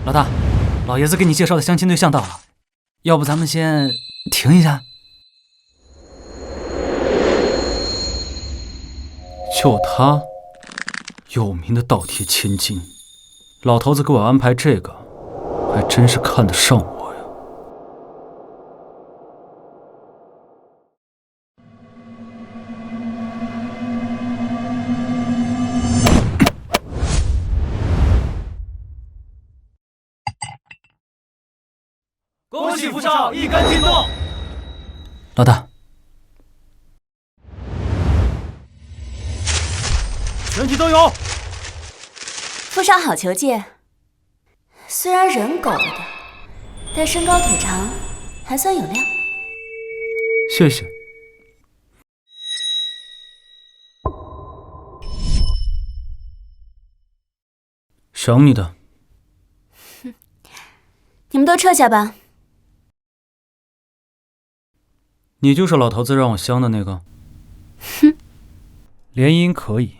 老大，老爷子给你介绍的相亲对象到了，要不咱们先停一下？就他，有名的倒贴千金，老头子给我安排这个，还真是看得上我呀。恭喜福少一杆听动。老大，全体都有。福少好求见，虽然人狗了的，但身高腿长，还算有料。谢谢。省你的。你们都撤下吧。你就是老头子让我相的那个？哼，联姻可以，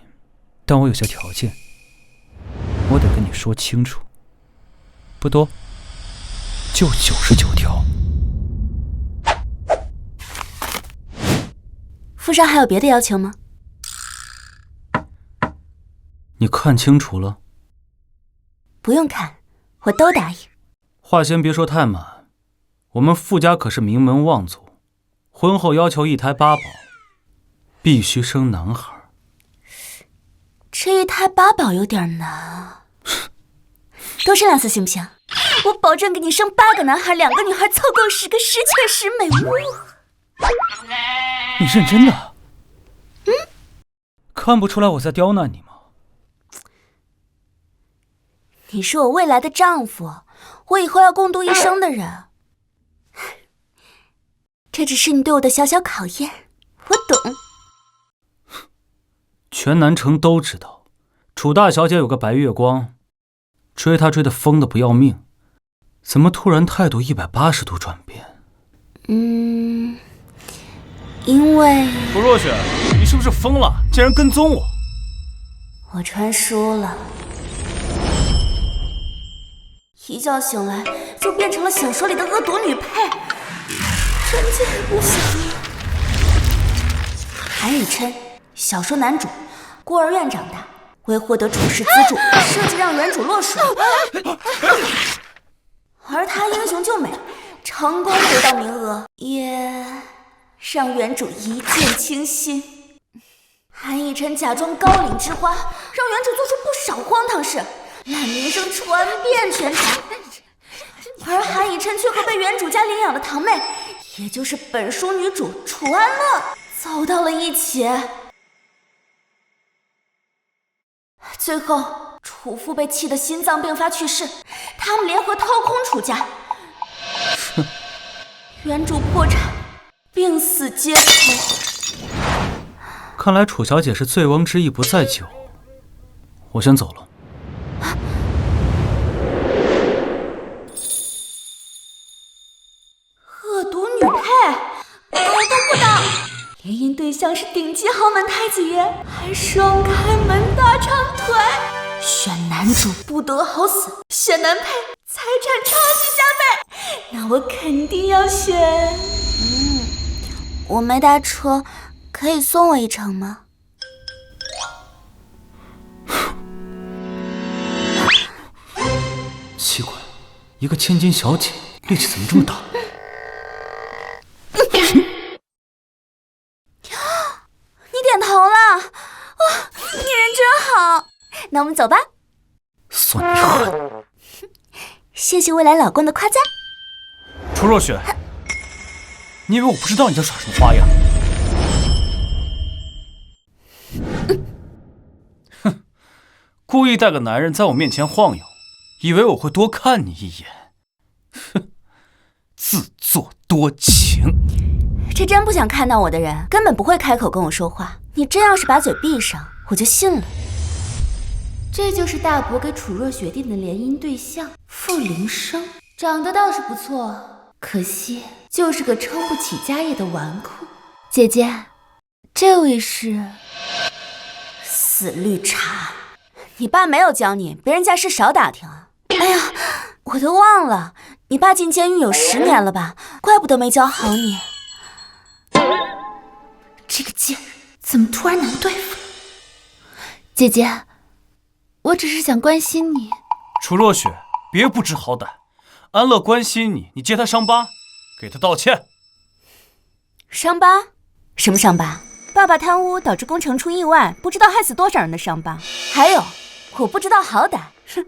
但我有些条件，我得跟你说清楚。不多，就99条。福少还有别的要求吗？你看清楚了？不用看，我都答应。话先别说太满，我们傅家可是名门望族，婚后要求1胎8宝，必须生男孩。这1胎8宝有点难啊，多生2次行不行？我保证给你生8个男孩，2个女孩，凑够10个10全10美。你认真的？看不出来我在刁难你吗？你是我未来的丈夫，我以后要共度一生的人。这只是你对我的小小考验，我懂。全南城都知道，楚大小姐有个白月光，追她追得疯得不要命，怎么突然态度180度转变？因为傅若雪，你是不是疯了？竟然跟踪我！我传输了，一觉醒来就变成了小说里的恶毒女配，臣妾不想了。韩以琛，小说男主，孤儿院长大，为获得处事资助，设计让原主落水，而他英雄救美，成功得到名额，也让原主一见倾心。韩以琛假装高岭之花，让原主做出不少荒唐事，烂名声传遍全城。而韩以琛却和被原主家领养的堂妹，也就是本书女主楚安乐走到了一起。最后楚父被气得心脏病发去世，他们联合掏空楚家，原主破产，病死街头。看来楚小姐是醉翁之意不在酒，我先走了。恶毒女配，狗都不当。联姻对象是顶级豪门太子爷，还双开门大长腿。选男主不得好死，选男配财产超级加倍。那我肯定要选。我没搭车，可以送我一程吗？奇怪，一个千金小姐力气怎么这么大？你点头了，哇，你人真好。那我们走吧。算你狠！谢谢未来老公的夸赞。楚若雪，你以为我不知道你在耍什么花样？哼，故意带个男人在我面前晃悠，以为我会多看你一眼。哼，自作多情。这真不想看到我的人，根本不会开口跟我说话。你真要是把嘴闭上，我就信了。这就是大伯给楚若雪定的联姻对象傅林生，长得倒是不错，可惜就是个撑不起家业的纨绔。姐姐，这位是死绿茶。你爸没有教你，别人家事少打听啊。哎呀，我都忘了，你爸进监狱有10年了吧？怪不得没教好你。这个贱人怎么突然难对付？姐姐，我只是想关心你。楚若雪，别不知好歹。安乐关心你，你揭他伤疤，给他道歉。伤疤？什么伤疤？爸爸贪污导致工程出意外，不知道害死多少人的伤疤。还有，我不知道好歹。哼，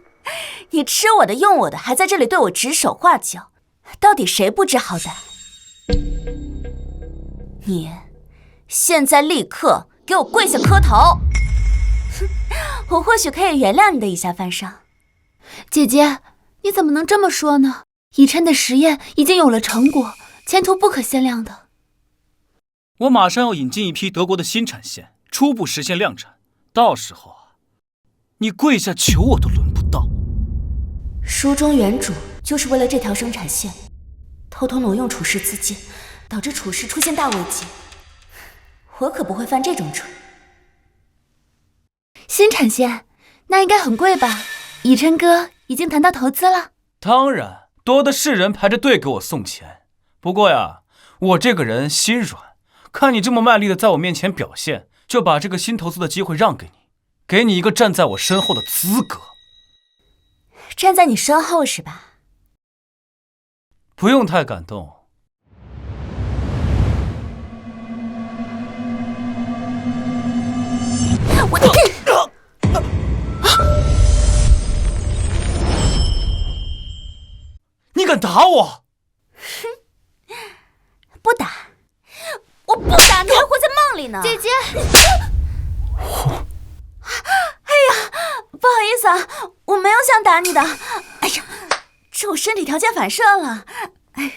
你吃我的用我的，还在这里对我指手画脚，到底谁不知好歹？你现在立刻给我跪下磕头！哼，我或许可以原谅你的以下犯上。姐姐，你怎么能这么说呢？以琛的实验已经有了成果，前途不可限量的。我马上要引进一批德国的新产线，初步实现量产。到时候啊，你跪下求我都轮不到。书中原主就是为了这条生产线，偷偷挪用楚氏资金，导致楚氏出现大危机。我可不会犯这种蠢。新产线，那应该很贵吧？以琛哥已经谈到投资了。当然，多的是人排着队给我送钱。不过呀，我这个人心软，看你这么卖力的在我面前表现，就把这个新投资的机会让给你，给你一个站在我身后的资格。站在你身后是吧？不用太感动。我的你敢打我？不打，我不打，你还活在梦里呢。姐姐，哎呀，不好意思啊，我没有想打你的。哎呀，是我身体条件反射了。哎，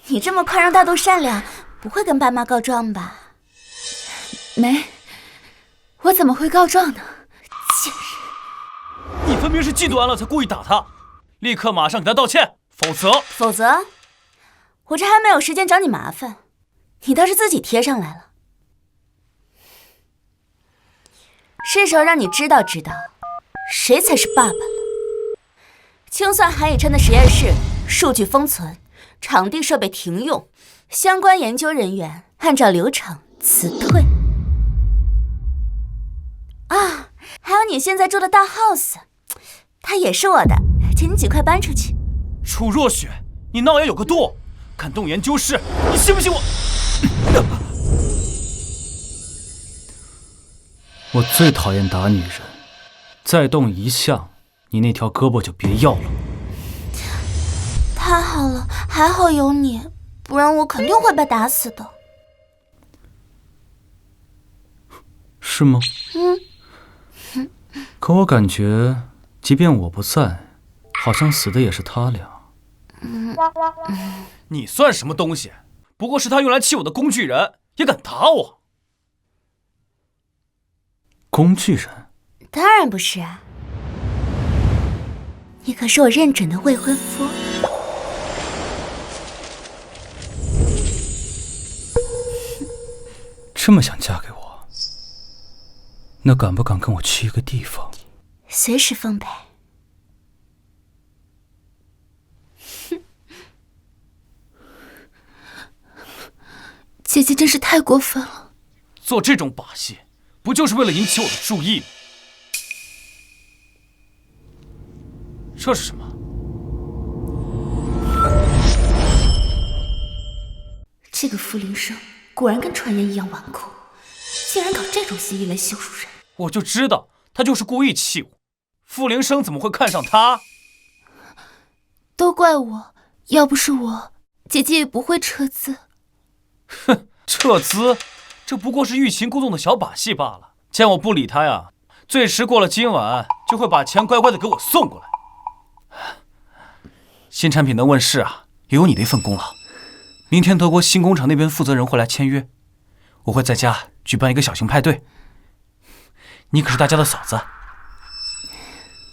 你这么宽容大度善良，不会跟爸妈告状吧？没，我怎么会告状呢？贱人！你分明是嫉妒安乐才故意打他，立刻马上给他道歉，否则，我这还没有时间找你麻烦，你倒是自己贴上来了。是时候让你知道知道，谁才是爸爸了。清算韩以琛的实验室，数据封存，场地设备停用，相关研究人员按照流程辞退。啊，还有你现在住的大 house， 它也是我的，请你尽快搬出去。楚若雪，你闹也有个度，敢动研究室，你信不信我？我最讨厌打女人，再动一项，你那条胳膊就别要了。太好了，还好有你，不然我肯定会被打死的。是吗？可我感觉，即便我不在，好像死的也是他俩。你算什么东西？不过是他用来气我的工具人，也敢打我？工具人？当然不是啊，你可是我认准的未婚夫。这么想嫁给我，那敢不敢跟我去一个地方？随时奉陪。姐姐真是太过分了，做这种把戏，不就是为了引起我的注意吗？这是什么？这个傅林生果然跟传言一样纨绔，竟然搞这种戏来羞辱人。我就知道他就是故意气我。傅林生怎么会看上他？都怪我，要不是我，姐姐也不会撤资。哼，撤资，这不过是欲擒故纵的小把戏罢了。见我不理他呀，最迟过了今晚就会把钱乖乖的给我送过来。新产品的问世啊，也有你的一份功劳。明天德国新工厂那边负责人会来签约，我会在家举办一个小型派对。你可是大家的嫂子，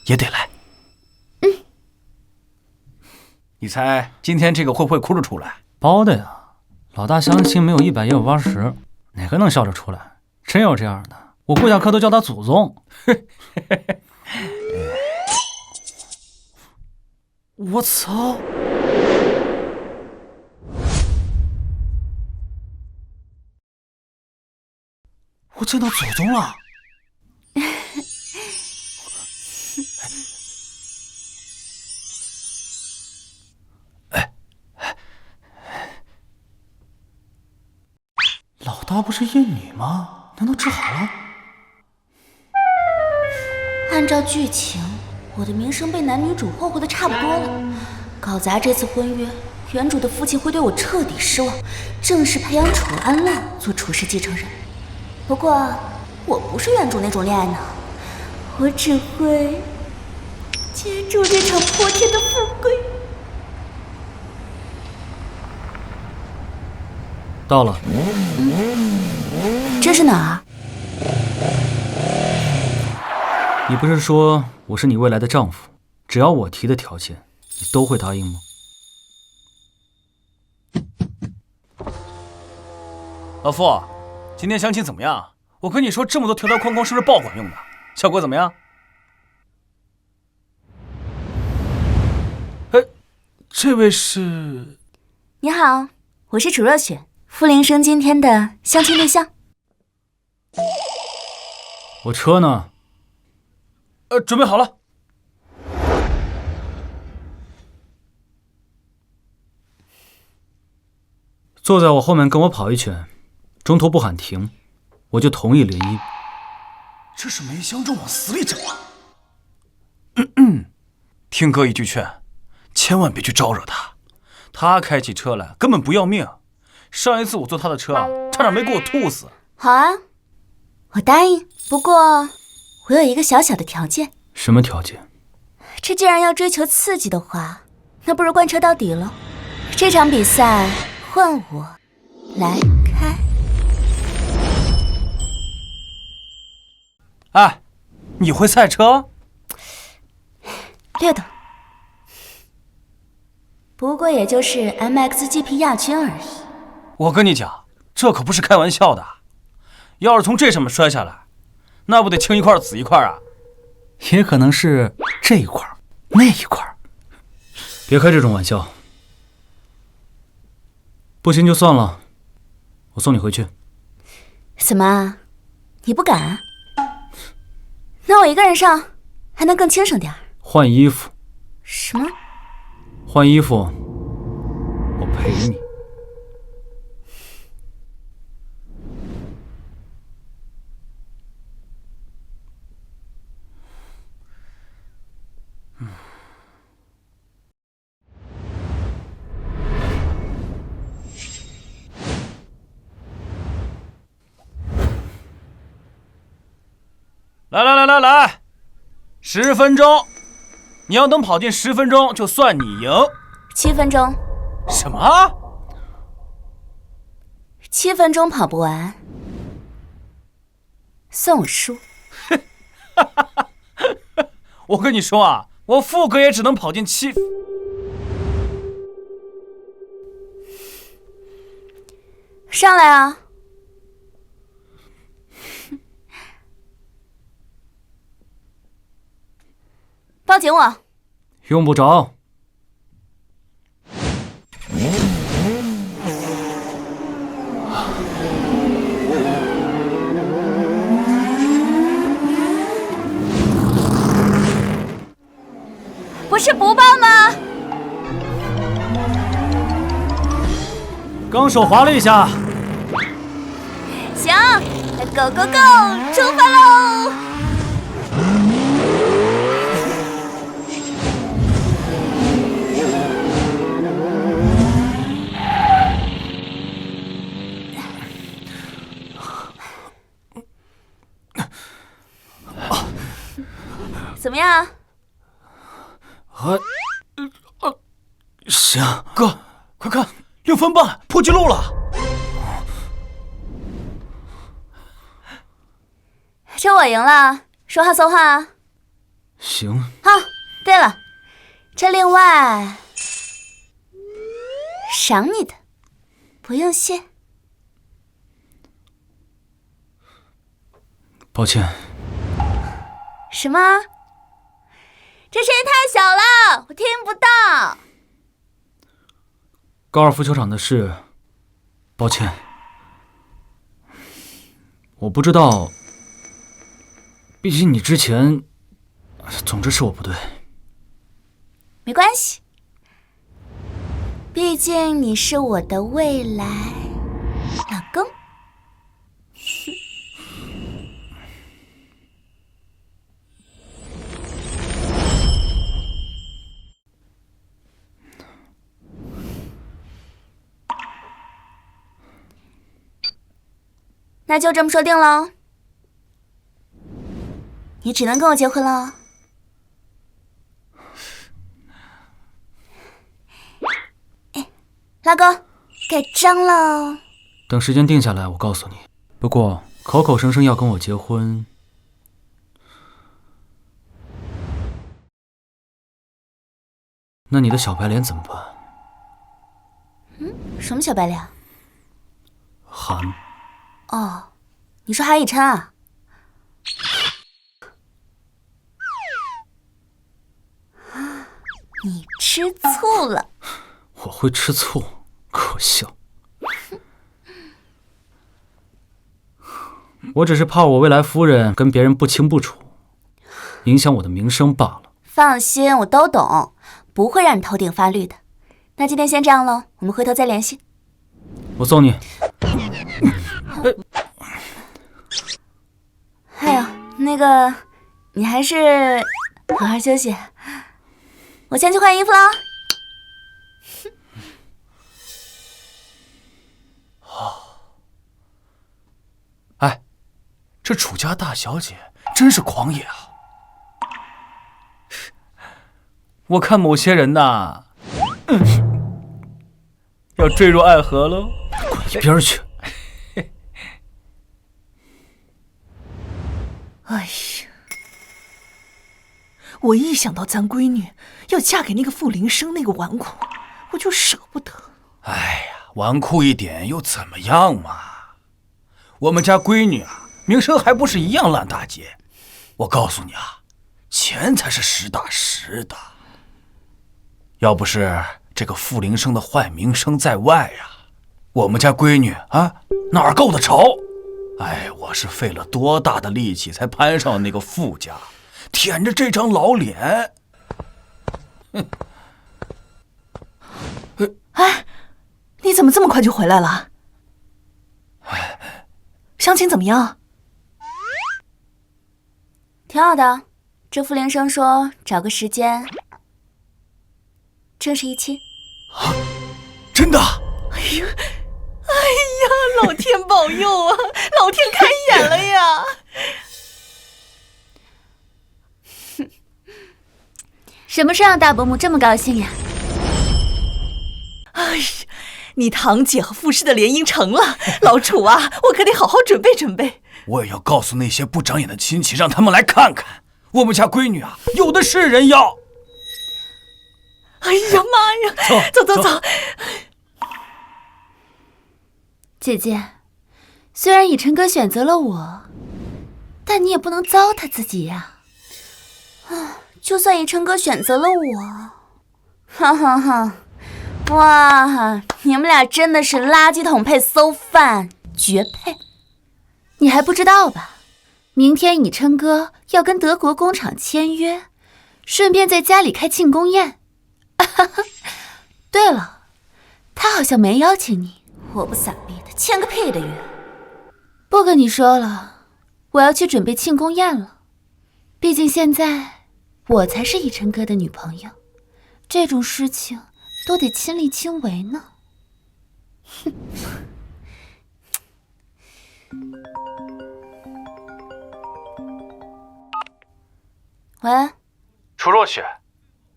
也得来。你猜今天这个会不会哭着出来？包的呀，老大相亲没有100也有80，哪个能笑着出来？真有这样的，我跪下磕头叫他祖宗。我操！我见到祖宗了！老大不是厌女吗？难道治好了？按照剧情，我的名声被男女主霍霍的差不多了。搞砸这次婚约，原主的父亲会对我彻底失望，正式培养楚安乐做楚氏继承人。不过，我不是原主那种恋爱脑，我只会接住这场破天的富贵。到了。这是哪儿？你不是说我是你未来的丈夫，只要我提的条件，你都会答应吗？老傅，今天相亲怎么样？我跟你说，这么多条条框框是不是爆管用的？效果怎么样？哎，这位是？你好，我是楚若雪，傅林生今天的相亲对象。我车呢？准备好了。坐在我后面跟我跑一圈，中途不喊停，我就同意联姻。这是没相中往死里整啊！听哥一句劝，千万别去招惹他。他开起车来根本不要命。上一次我坐他的车啊，差点没给我吐死。好啊，我答应。不过我有一个小小的条件。什么条件？这既然要追求刺激的话，那不如贯彻到底了。这场比赛换我来开。哎，你会赛车？略懂，不过也就是 MXGP 亚军而已。我跟你讲，这可不是开玩笑的。要是从这上面摔下来，那不得青一块紫一块啊！也可能是这一块那一块。别开这种玩笑。不行就算了，我送你回去。怎么啊？你不敢啊？那我一个人上，还能更轻省点儿。换衣服。什么？换衣服，我陪你。来，10分钟，你要能跑进10分钟，就算你赢。7分钟。什么？7分钟跑不完，算我输。我跟你说啊，我富哥也只能跑进7。上来啊！抱紧我。用不着。不是不抱吗？刚手滑了一下。行 ，Go Go Go， 出发喽！怎么样？行，哥，快看，6分半破纪录了。这我赢了，说话算话啊。行。好，对了，这另外赏你的，不用谢。抱歉。什么？这声音太小了，我听不到。高尔夫球场的事，抱歉，我不知道。毕竟你之前，总之是我不对。没关系，毕竟你是我的未来老公。那就这么说定了，你只能跟我结婚了。拉哥，盖章了。等时间定下来，我告诉你。不过口口声声要跟我结婚，那你的小白脸怎么办？什么小白脸？韩。哦，你说韩以琛啊？你吃醋了？我会吃醋，可笑。我只是怕我未来夫人跟别人不清不楚，影响我的名声罢了。放心，我都懂，不会让你头顶发绿的。那今天先这样了，我们回头再联系。我送你。哎呀，那个，你还是好好休息，我先去换衣服了。哎，这楚家大小姐真是狂野啊！我看某些人呐，要坠入爱河喽！滚一边去！哎呀，我一想到咱闺女要嫁给那个傅林生那个纨绔，我就舍不得。哎呀，纨绔一点又怎么样嘛？我们家闺女啊，名声还不是一样烂大街。我告诉你啊，钱才是实打实的。要不是这个傅林生的坏名声在外呀，我们家闺女啊哪儿够得着？哎，我是费了多大的力气才攀上那个傅家，舔着这张老脸。哎，你怎么这么快就回来了？相亲怎么样？挺好的，这傅林生说找个时间正式一期。啊，真的？哎呀，老天保佑啊！老天开眼了呀！什么事让大伯母这么高兴呀？哎呀，你堂姐和傅氏的联姻成了，老楚啊，我可得好好准备准备。我也要告诉那些不长眼的亲戚，让他们来看看我们家闺女啊，有的是人要。哎呀妈呀！走！姐姐，虽然以琛哥选择了我，但你也不能糟蹋自己呀。就算以琛哥选择了我，哈哈哈！哇，你们俩真的是垃圾桶配馊饭，绝配！你还不知道吧？明天以琛哥要跟德国工厂签约，顺便在家里开庆功宴。对了，他好像没邀请你。我不撒逼的，签个屁的约！不跟你说了，我要去准备庆功宴了。毕竟现在我才是以琛哥的女朋友，这种事情都得亲力亲为呢。哼。喂，楚若雪，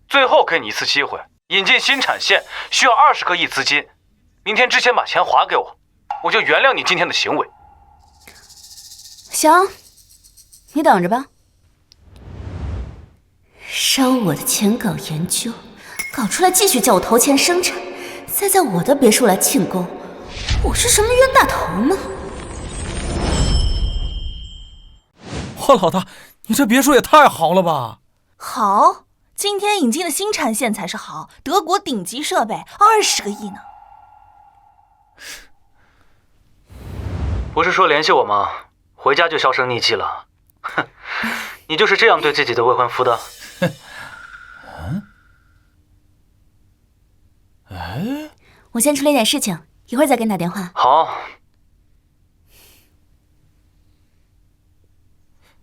最后给你一次机会，引进新产线需要20个亿资金，明天之前把钱还给我，我就原谅你今天的行为。行，你等着吧。烧我的钱搞研究，搞出来继续叫我投钱生产，再在我的别墅来庆功，我是什么冤大头吗？哇，老大，你这别墅也太好了吧！好，今天引进的新产线才是好，德国顶级设备，20个亿呢。不是说联系我吗？回家就销声匿迹了。哼，你就是这样对自己的未婚夫的？我先处理点事情，一会儿再给你打电话。好。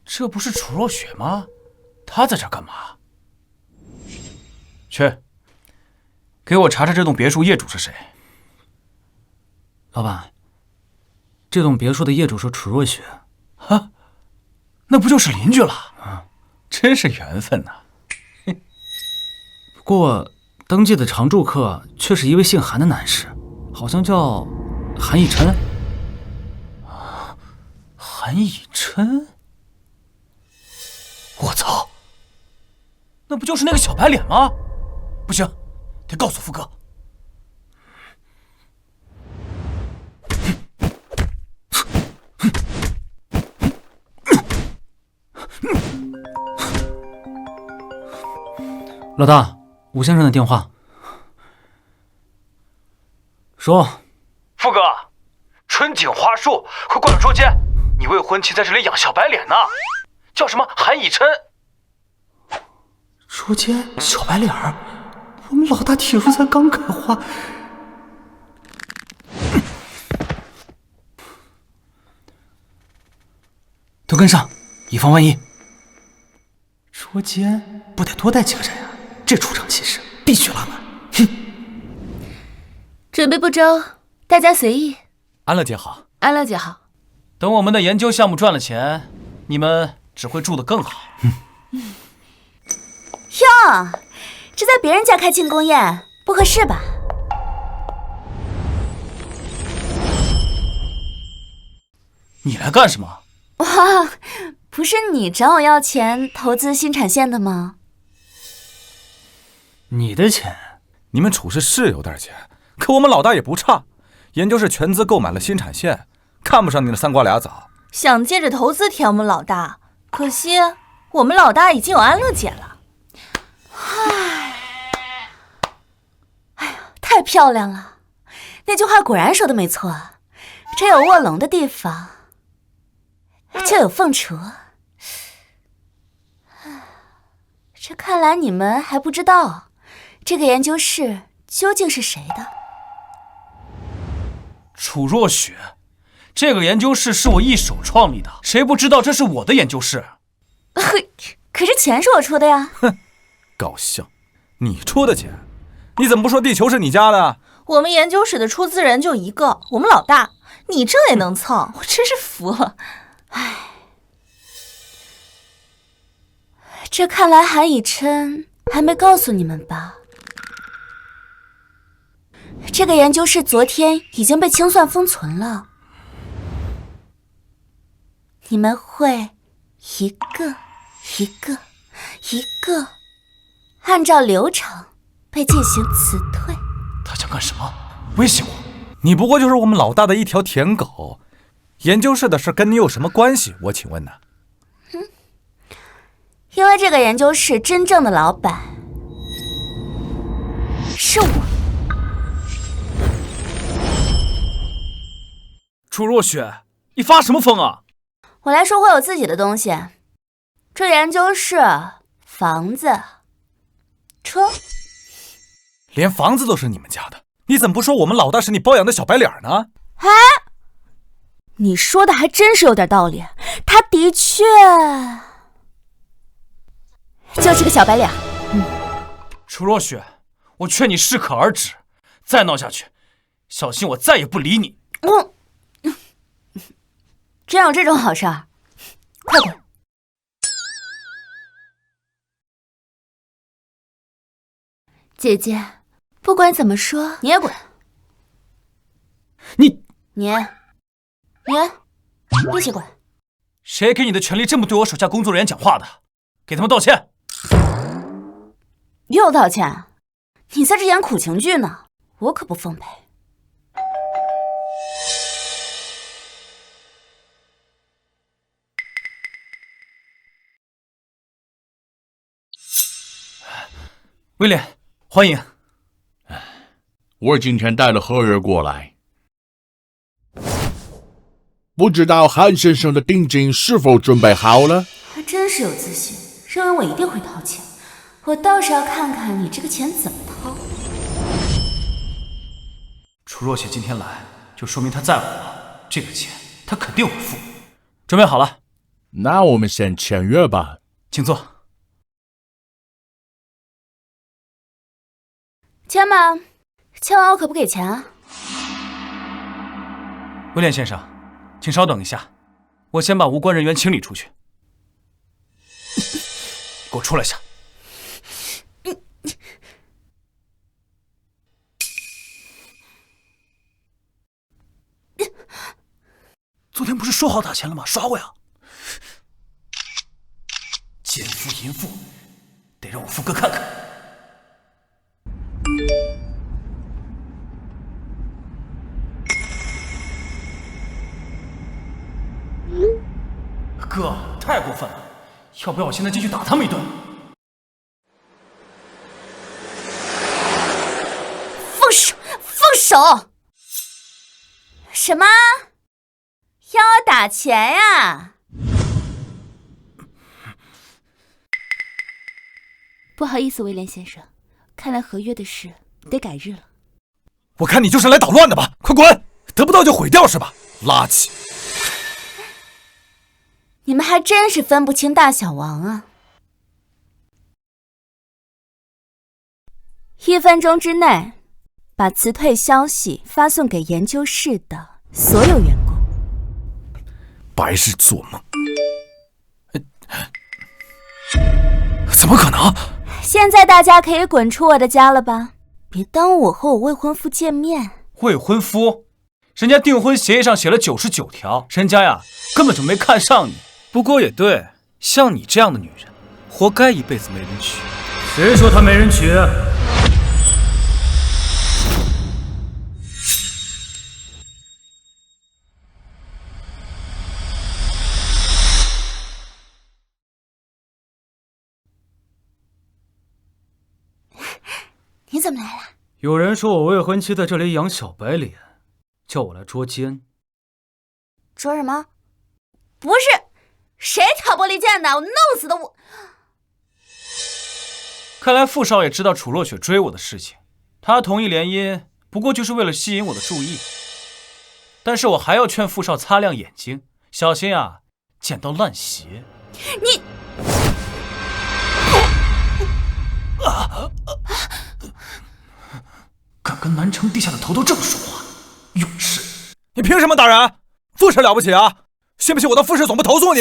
这不是楚若雪吗？她在这干嘛？去，给我查查这栋别墅业主是谁。老板，这栋别墅的业主是楚若雪。哈，那不就是邻居了？啊，真是缘分呐。不过登记的常住客却是一位姓韩的男士，好像叫韩以琛。韩以琛？我操！那不就是那个小白脸吗？不行，得告诉富哥。老大，吴先生的电话。说，富哥，春景花树，快过来捉奸！你未婚妻在这里养小白脸呢，叫什么韩以琛？捉奸小白脸儿，我们老大体术才刚开花。都跟上，以防万一。捉奸不得多带几个人啊！这出场气势必须拉满。哼！准备不周，大家随意。安乐姐好。安乐姐好。等我们的研究项目赚了钱，你们只会住得更好。哟，这在别人家开庆功宴，不合适吧？你来干什么？哇，不是你找我要钱投资新产线的吗？你的钱？你们处事是有点钱，可我们老大也不差，研究室全资购买了新产线，看不上你那三瓜俩枣。想借着投资填我们老大，可惜我们老大已经有安乐姐了。哎呀，太漂亮了！那句话果然说的没错，这有卧龙的地方，就有凤雏。这看来你们还不知道，这个研究室究竟是谁的？楚若雪，这个研究室是我一手创立的，谁不知道这是我的研究室？可是钱是我出的呀。哼，搞笑！你出的钱，你怎么不说地球是你家的？我们研究室的出资人就一个，我们老大，你这也能蹭，我真是服了。唉，这看来韩以琛还没告诉你们吧？这个研究室昨天已经被清算封存了，你们会一个一个按照流程被进行辞退。他想干什么？威胁我？你不过就是我们老大的一条舔狗，研究室的事跟你有什么关系？我请问呢？因为这个研究室真正的老板是我。楚若雪，你发什么疯啊？我来收回我自己的东西，这研究室、房子、车，连房子都是你们家的，你怎么不说我们老大是你包养的小白脸呢？哎，你说的还真是有点道理，他的确就是个小白脸。楚若雪，我劝你适可而止，再闹下去，小心我再也不理你。真有这种好事儿？快滚！姐姐，不管怎么说，你也滚！你一起滚！谁给你的权利这么对我手下工作人员讲话的？给他们道歉！又道歉？你在这演苦情剧呢，我可不奉陪。威廉，欢迎。我今天带了合约过来，不知道韩先生的定金是否准备好了？还真是有自信，认为我一定会掏钱。我倒是要看看你这个钱怎么掏。楚若雪今天来，就说明她在乎我，这个钱她肯定会付。准备好了，那我们先签约吧。请坐。签吧，签完我可不给钱啊。威廉先生，请稍等一下，我先把无关人员清理出去。给我出来一下！昨天不是说好打钱了吗？耍我呀！奸夫淫妇，得让我富哥看看。哥，太过分了！要不要我现在进去打他们一顿？放手！放手！什么？要我打钱呀？不好意思，威廉先生，看来合约的事得改日了。我看你就是来捣乱的吧，快滚！得不到就毁掉是吧？垃圾！你们还真是分不清大小王啊！1分钟之内，把辞退消息发送给研究室的所有员工。白日做梦！怎么可能？现在大家可以滚出我的家了吧？别耽误我和我未婚夫见面。未婚夫？人家订婚协议上写了99条，人家呀根本就没看上你。不过也对，像你这样的女人，活该一辈子没人娶。谁说她没人娶？你怎么来了？有人说我未婚妻在这里养小白脸，叫我来捉奸。捉什么？不是，谁挑拨离间的？我弄死的我！看来傅少爷知道楚若雪追我的事情，他同意联姻，不过就是为了吸引我的注意。但是我还要劝傅少擦亮眼睛，小心啊，捡到烂鞋。你。敢跟南城地下的头头这么说话，勇士！你凭什么打人？副使了不起啊？信不信我到副使总部投诉你？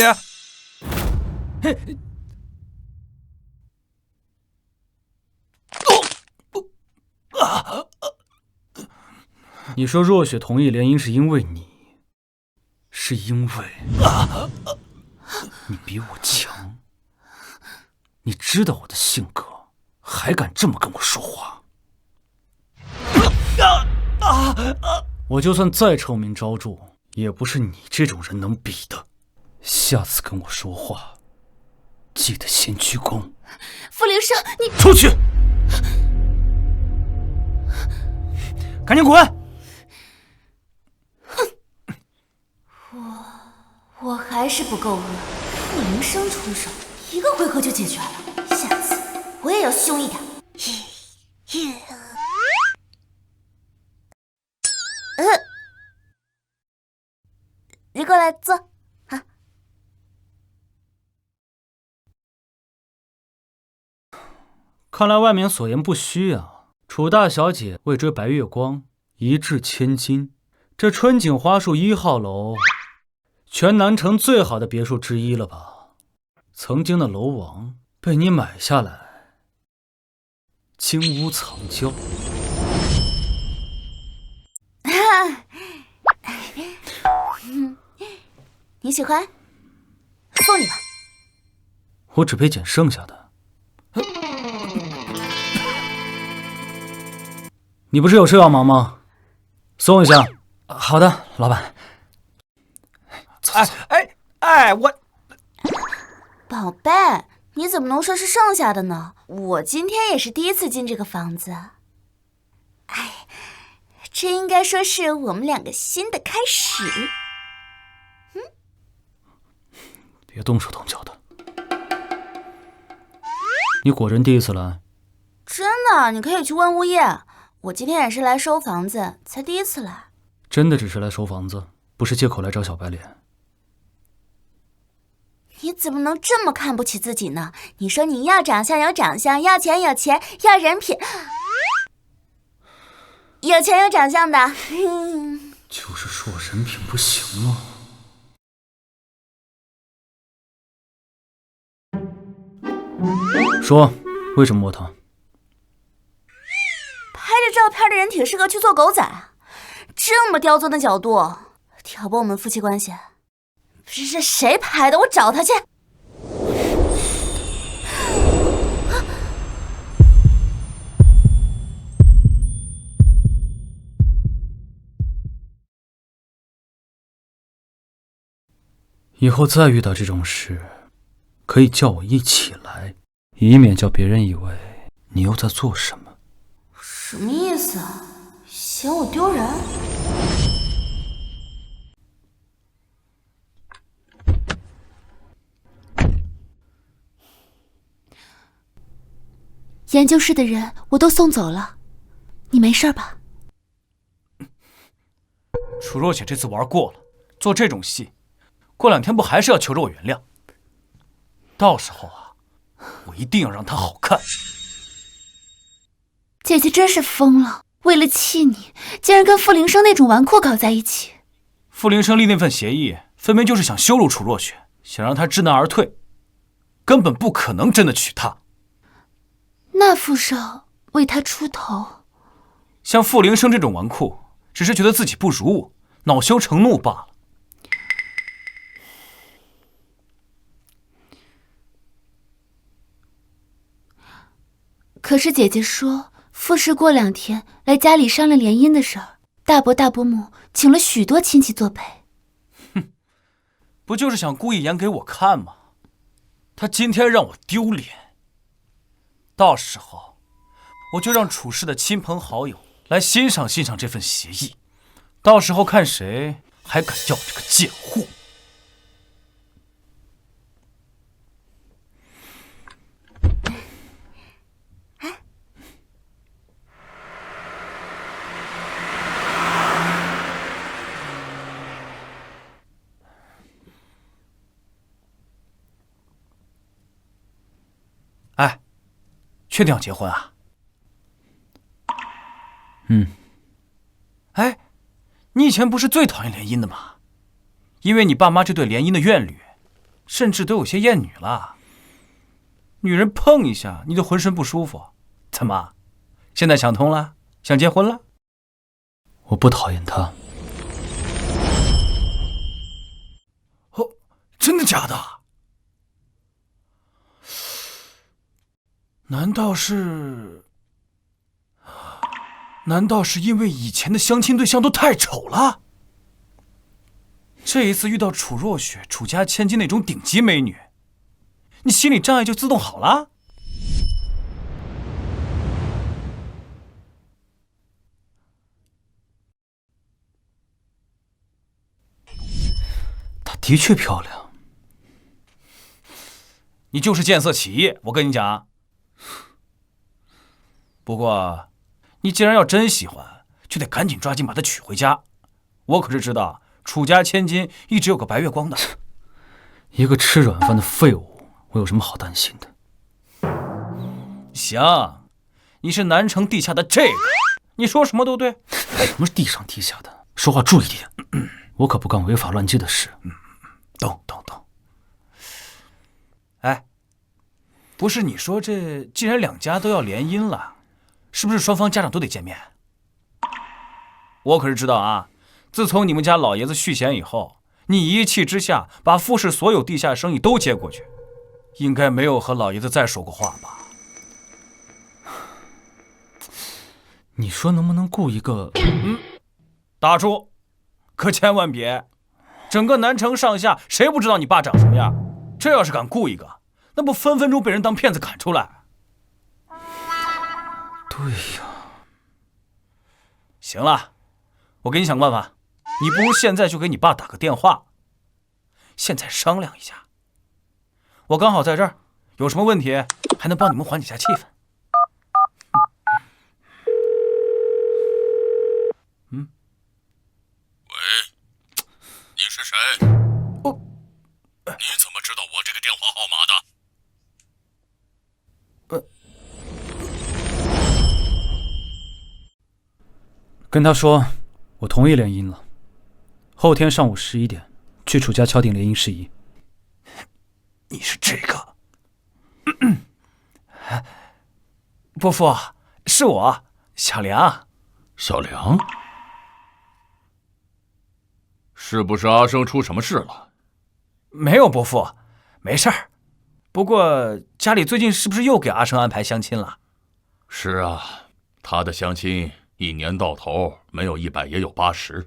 你说若雪同意联姻是因为你，是因为你比我强，你知道我的性格，还敢这么跟我说话？我就算再臭名昭著，也不是你这种人能比的。下次跟我说话，记得先鞠躬。傅灵生，你出去！赶紧滚！我还是不够恶，傅灵生出手，1个回合就解决了。下次我也要凶一点。你过来坐啊。看来外面所言不虚啊！楚大小姐为追白月光，一掷千金。这春景花树1号楼，全南城最好的别墅之一了吧？曾经的楼王被你买下来，金屋藏娇。你喜欢？送你吧。我只配捡剩下的。你不是有事要忙吗？送一下。好的，老板。我宝贝，你怎么能说是剩下的呢？我今天也是第一次进这个房子。哎，这应该说是我们2个新的开始。别动手动脚的。你果真第一次来？真的，你可以去问物业。我今天也是来收房子，才第一次来。真的只是来收房子，不是借口来找小白脸。你怎么能这么看不起自己呢？你说你要长相有长相，要钱有钱，要人品，有钱有长相的。就是说我人品不行吗？说，为什么摸他？拍着照片的人挺适合去做狗仔，这么刁钻的角度，挑拨我们夫妻关系。这是谁拍的？我找他去。以后再遇到这种事，可以叫我一起来，以免叫别人以为你又在做什么。什么意思啊？嫌我丢人？研究室的人我都送走了，你没事吧？楚若雪这次玩过了，做这种戏，过2天不还是要求着我原谅？到时候啊，我一定要让她好看。姐姐真是疯了，为了气你，竟然跟傅林生那种纨绔搞在一起。傅林生立那份协议，分明就是想羞辱楚若雪，想让她知难而退，根本不可能真的娶她。那傅少为他出头，像傅林生这种纨绔，只是觉得自己不如我，恼羞成怒罢了。可是姐姐说，傅氏过2天来家里商量联姻的事儿，大伯大伯母请了许多亲戚作陪。哼，不就是想故意演给我看吗？他今天让我丢脸，到时候我就让楚氏的亲朋好友来欣赏欣赏这份协议，到时候看谁还敢要这个贱货。哎，确定要结婚啊？哎，你以前不是最讨厌联姻的吗？因为你爸妈这对联姻的怨侣，甚至都有些厌女了。女人碰一下，你就浑身不舒服。怎么，现在想通了，想结婚了？我不讨厌他。哦，真的假的？难道是因为以前的相亲对象都太丑了？这一次遇到楚若雪、楚家千金那种顶级美女，你心理障碍就自动好了？她的确漂亮。你就是见色起意，我跟你讲。不过，你既然要真喜欢，就得赶紧抓紧把她娶回家。我可是知道楚家千金一直有个白月光的。一个吃软饭的废物，我有什么好担心的？行，你是南城地下的这个，你说什么都对。什么是地上地下的？说话注意点，我可不干违法乱纪的事。懂。哎，不是你说这既然2家都要联姻了，是不是双方家长都得见面？我可是知道啊，自从你们家老爷子续弦以后，你一气之下把傅氏所有地下生意都接过去，应该没有和老爷子再说过话吧？你说能不能雇一个？打住，可千万别，整个南城上下谁不知道你爸长什么样？这要是敢雇一个，那不分分钟被人当骗子赶出来。对呀。行了，我给你想个办法，你不如现在就给你爸打个电话，现在商量一下，我刚好在这儿，有什么问题还能帮你们缓解下气氛。喂，你是谁？你怎么知道我这个电话号码的？跟他说，我同意联姻了。后天上午11点，去楚家敲定联姻事宜。你是这个？伯父，是我，小梁。小梁，是不是阿生出什么事了？没有，伯父，没事儿。不过家里最近是不是又给阿生安排相亲了？是啊，他的相亲一年到头没有100也有80，南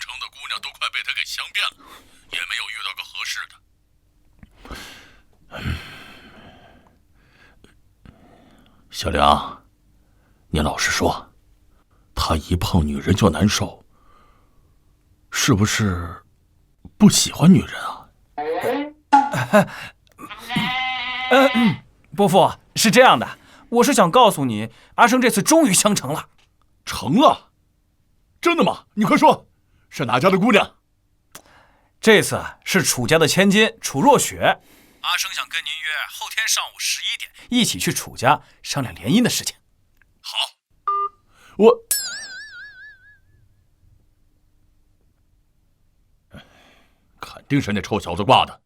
城的姑娘都快被他给相遍了，也没有遇到个合适的。小梁，你老实说，他一碰女人就难受，是不是不喜欢女人啊？伯父，是这样的，我是想告诉你，阿生这次终于相成了。成了？真的吗？你快说，是哪家的姑娘？这次是楚家的千金楚若雪。阿生想跟您约后天上午11点，一起去楚家商量联姻的事情。好，我肯定是那臭小子挂的，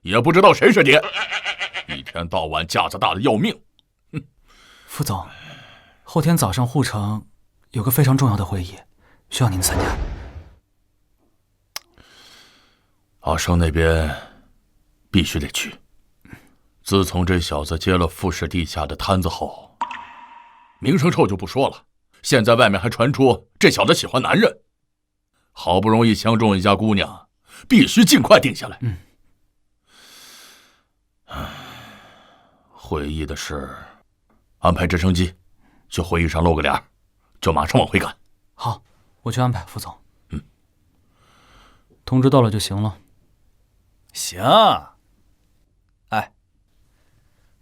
也不知道谁是你，一天到晚架子大的要命。副总，后天早上沪城有个非常重要的会议，需要您参加。阿生那边必须得去。自从这小子接了富士地下的摊子后，名声臭就不说了，现在外面还传出这小子喜欢男人，好不容易相中一家姑娘，必须尽快定下来。会议的事安排直升机去会议上露个脸，就马上往回赶。好，我去安排，副总。通知到了就行了。行。哎，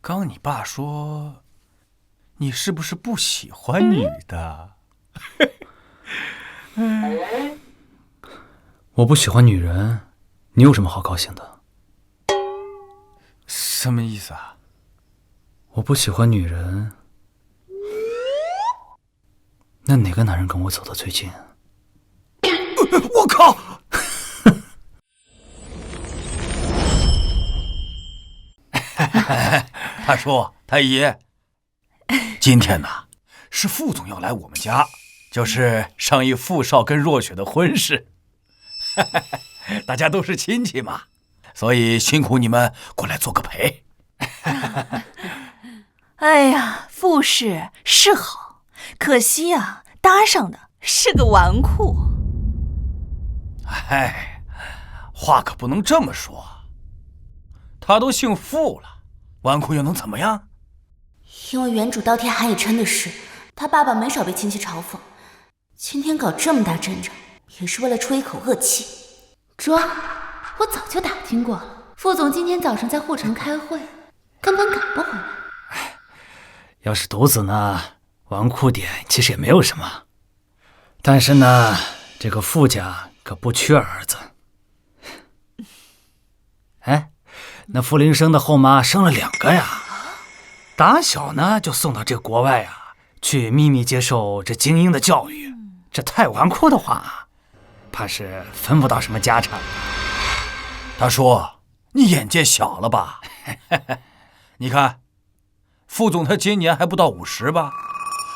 刚你爸说，你是不是不喜欢女的？我不喜欢女人，你有什么好高兴的？什么意思啊？我不喜欢女人，那哪个男人跟我走得最近？我靠！大叔、太医，今天呢是副总要来我们家，就是商议傅少跟若雪的婚事。大家都是亲戚嘛，所以辛苦你们过来做个陪。哎呀，傅氏是好，可惜啊，搭上的是个纨绔。哎，话可不能这么说，他都姓傅了，纨绔又能怎么样？因为原主倒贴韩以琛的事，他爸爸没少被亲戚嘲讽。今天搞这么大阵仗，也是为了出一口恶气。装，我早就打听过了。副总今天早上在沪城开会，根本赶不回来。要是独子呢，纨绔点其实也没有什么。但是呢，这个傅家可不缺儿子。哎，那傅林生的后妈生了2个呀，打小呢就送到这国外啊，去秘密接受这精英的教育。这太纨绔的话，怕是分不到什么家产。大叔，你眼界小了吧？你看，傅总他今年还不到50吧，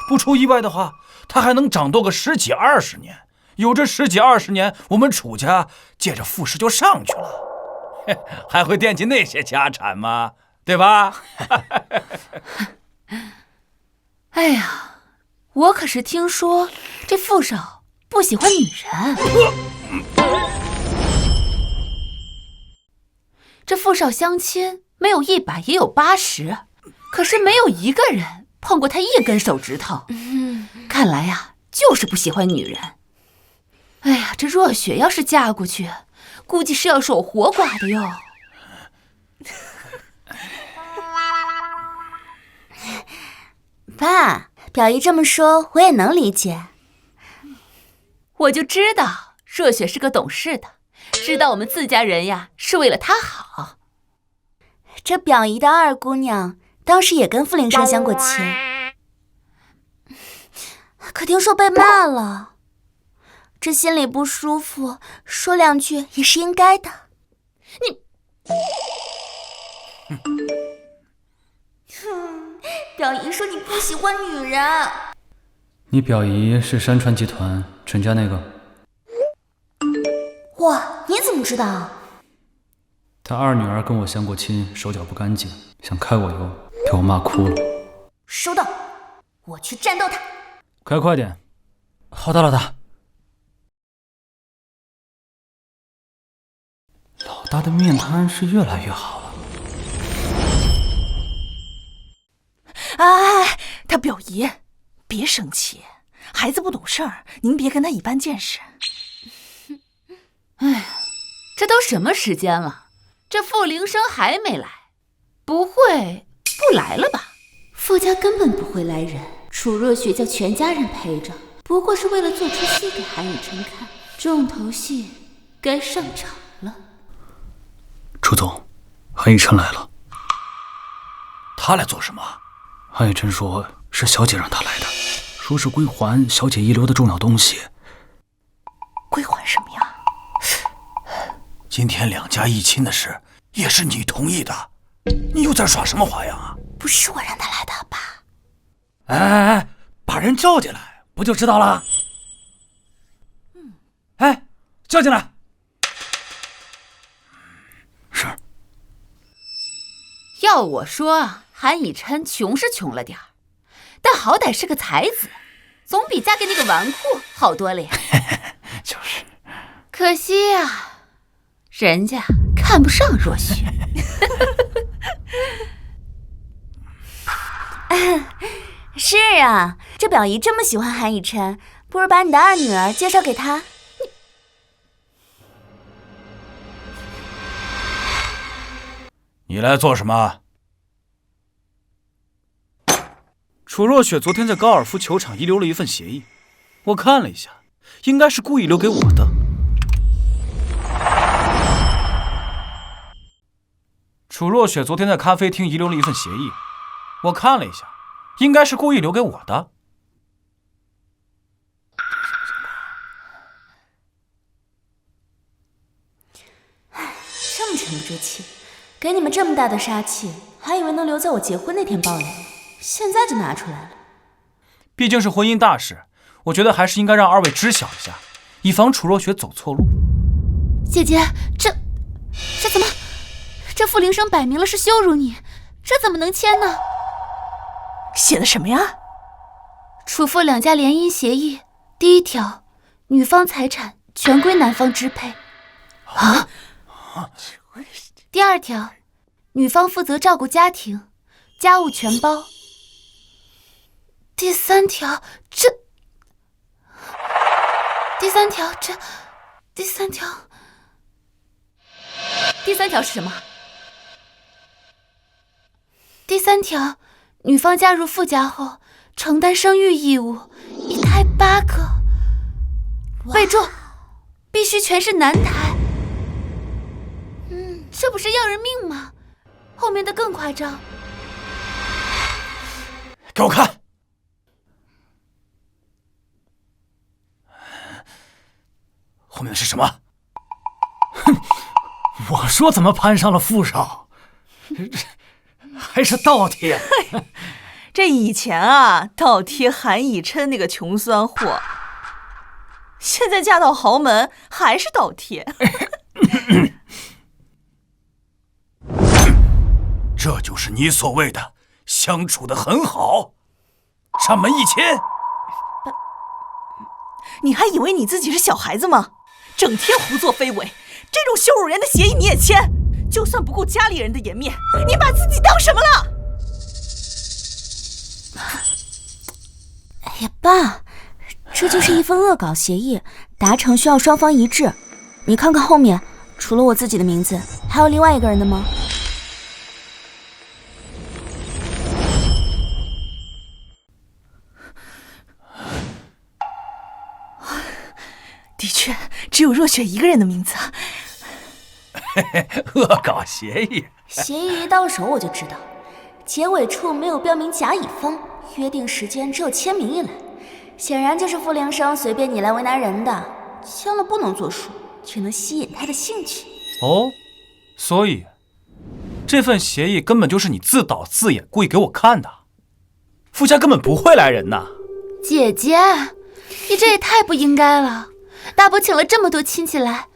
不出意外的话，他还能掌舵个10几20年。有这10几20年，我们楚家借着傅氏就上去了，还会惦记那些家产吗？对吧？哎呀，我可是听说这傅少不喜欢女人。这傅少相亲没有100也有80，可是没有一个人碰过他1根手指头。看来呀，就是不喜欢女人。哎呀，这若雪要是嫁过去，估计是要守活寡的哟。爸，表姨这么说，我也能理解。我就知道若雪是个懂事的，知道我们自家人呀是为了她好。这表姨的二姑娘当时也跟傅林生相过亲，可听说被骂了，这心里不舒服，说两句也是应该的。表姨说你不喜欢女人。你表姨是山川集团陈家那个？哇，你怎么知道？她二女儿跟我相过亲，手脚不干净，想揩我油，给我骂哭了。收到，我去战斗她。快点。好的，老大。老大的面瘫是越来越好了。哎，他表姨，别生气，孩子不懂事儿，您别跟他一般见识。哎呀，这都什么时间了，这傅林生还没来，不会不来了吧？傅家根本不会来人，楚若雪叫全家人陪着，不过是为了做出戏给韩以琛看，重头戏该上场了。楚总，韩以琛来了。他来做什么？韩以琛说是小姐让他来的，说是归还小姐遗留的重要东西。归还什么呀？今天两家议亲的事也是你同意的，你又在耍什么花样啊？不是我让他来的，爸。哎，把人叫进来不就知道了？哎，叫进来。是。要我说啊，韩以琛穷是穷了点儿，但好歹是个才子，总比嫁给那个纨绔好多了呀。就是。可惜呀，人家看不上若雪。是啊，这表姨这么喜欢韩以琛，不如把你的二女儿介绍给她。你来做什么？楚若雪昨天在高尔夫球场遗留了一份协议，我看了一下，应该是故意留给我的。楚若雪昨天在咖啡厅遗留了一份协议，我看了一下，应该是故意留给我的。这么沉不住气，给你们这么大的杀气，还以为能留在我结婚那天爆雷，现在就拿出来了。毕竟是婚姻大事，我觉得还是应该让二位知晓一下，以防楚若雪走错路。姐姐，这怎么？这傅林生摆明了是羞辱你，这怎么能签呢？写的什么呀？楚傅两家联姻协议，第一条，女方财产全归男方支配。啊？第二条，女方负责照顾家庭，家务全包。第三条，第三条是什么？第三条，女方嫁入傅家后，承担生育义务，一胎8个。备注：必须全是男胎。这不是要人命吗？后面的更夸张。给我看。后面的是什么？哼，我说怎么攀上了傅少，还是倒贴。这以前啊，倒贴韩以琛那个穷酸货，现在嫁到豪门还是倒贴。这就是你所谓的相处得很好，上门一亲。你还以为你自己是小孩子吗？整天胡作非为，这种羞辱人的协议你也签？就算不顾家里人的颜面，你把自己当什么了？哎呀，爸，这就是一份恶搞协议，达成需要双方一致。你看看后面，除了我自己的名字，还有另外一个人的吗？的确，只有若雪一个人的名字。恶搞协议，协议一到手我就知道，结尾处没有标明甲乙方，约定时间只有签名一栏，显然就是傅灵生随便你来为难人的，签了不能作数，只能吸引他的兴趣。哦，所以这份协议根本就是你自导自演，故意给我看的。傅家根本不会来人呐。姐姐，你这也太不应该了！大伯请了这么多亲戚来，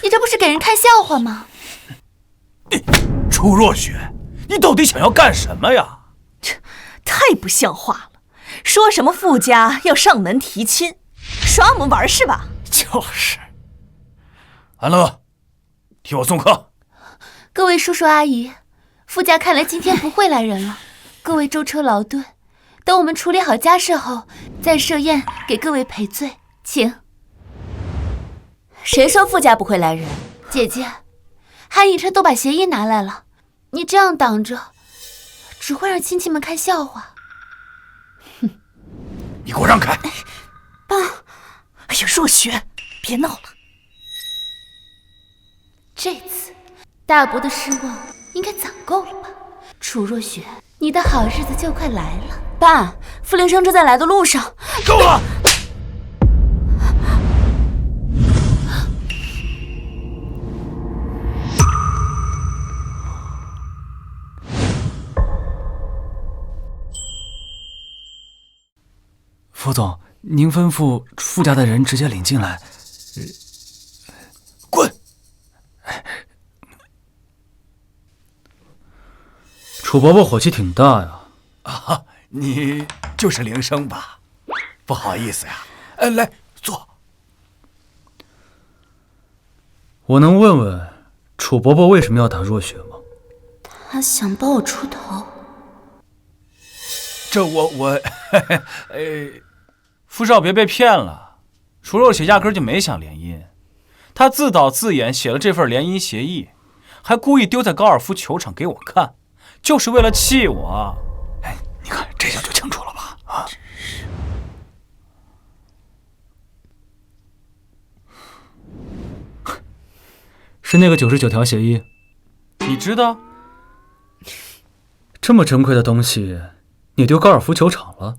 你这不是给人看笑话吗？楚若雪，你到底想要干什么呀？太不像话了！说什么傅家要上门提亲，耍我们玩是吧？就是。安乐，替我送客。各位叔叔阿姨，傅家看来今天不会来人了。各位舟车劳顿，等我们处理好家事后，再设宴给各位赔罪，请。谁说傅家不会来人？姐姐，韩以琛都把协议拿来了，你这样挡着，只会让亲戚们看笑话。哼，你给我让开！爸，哎呀，若雪，别闹了。这次大伯的失望应该攒够了吧？楚若雪，你的好日子就快来了。爸，傅灵生正在来的路上。够了！傅总，您吩咐傅家的人直接领进来。滚！楚伯伯火气挺大呀。啊，你就是灵生吧？不好意思呀。来坐。我能问问楚伯伯为什么要打若雪吗？他想帮我出头。这傅少别被骗了，楚若雪压根就没想联姻，他自导自演写了这份联姻协议，还故意丢在高尔夫球场给我看，就是为了气我。哎，你看这下就清楚了吧？啊，是那个99条协议，你知道？这么珍贵的东西，你丢高尔夫球场了？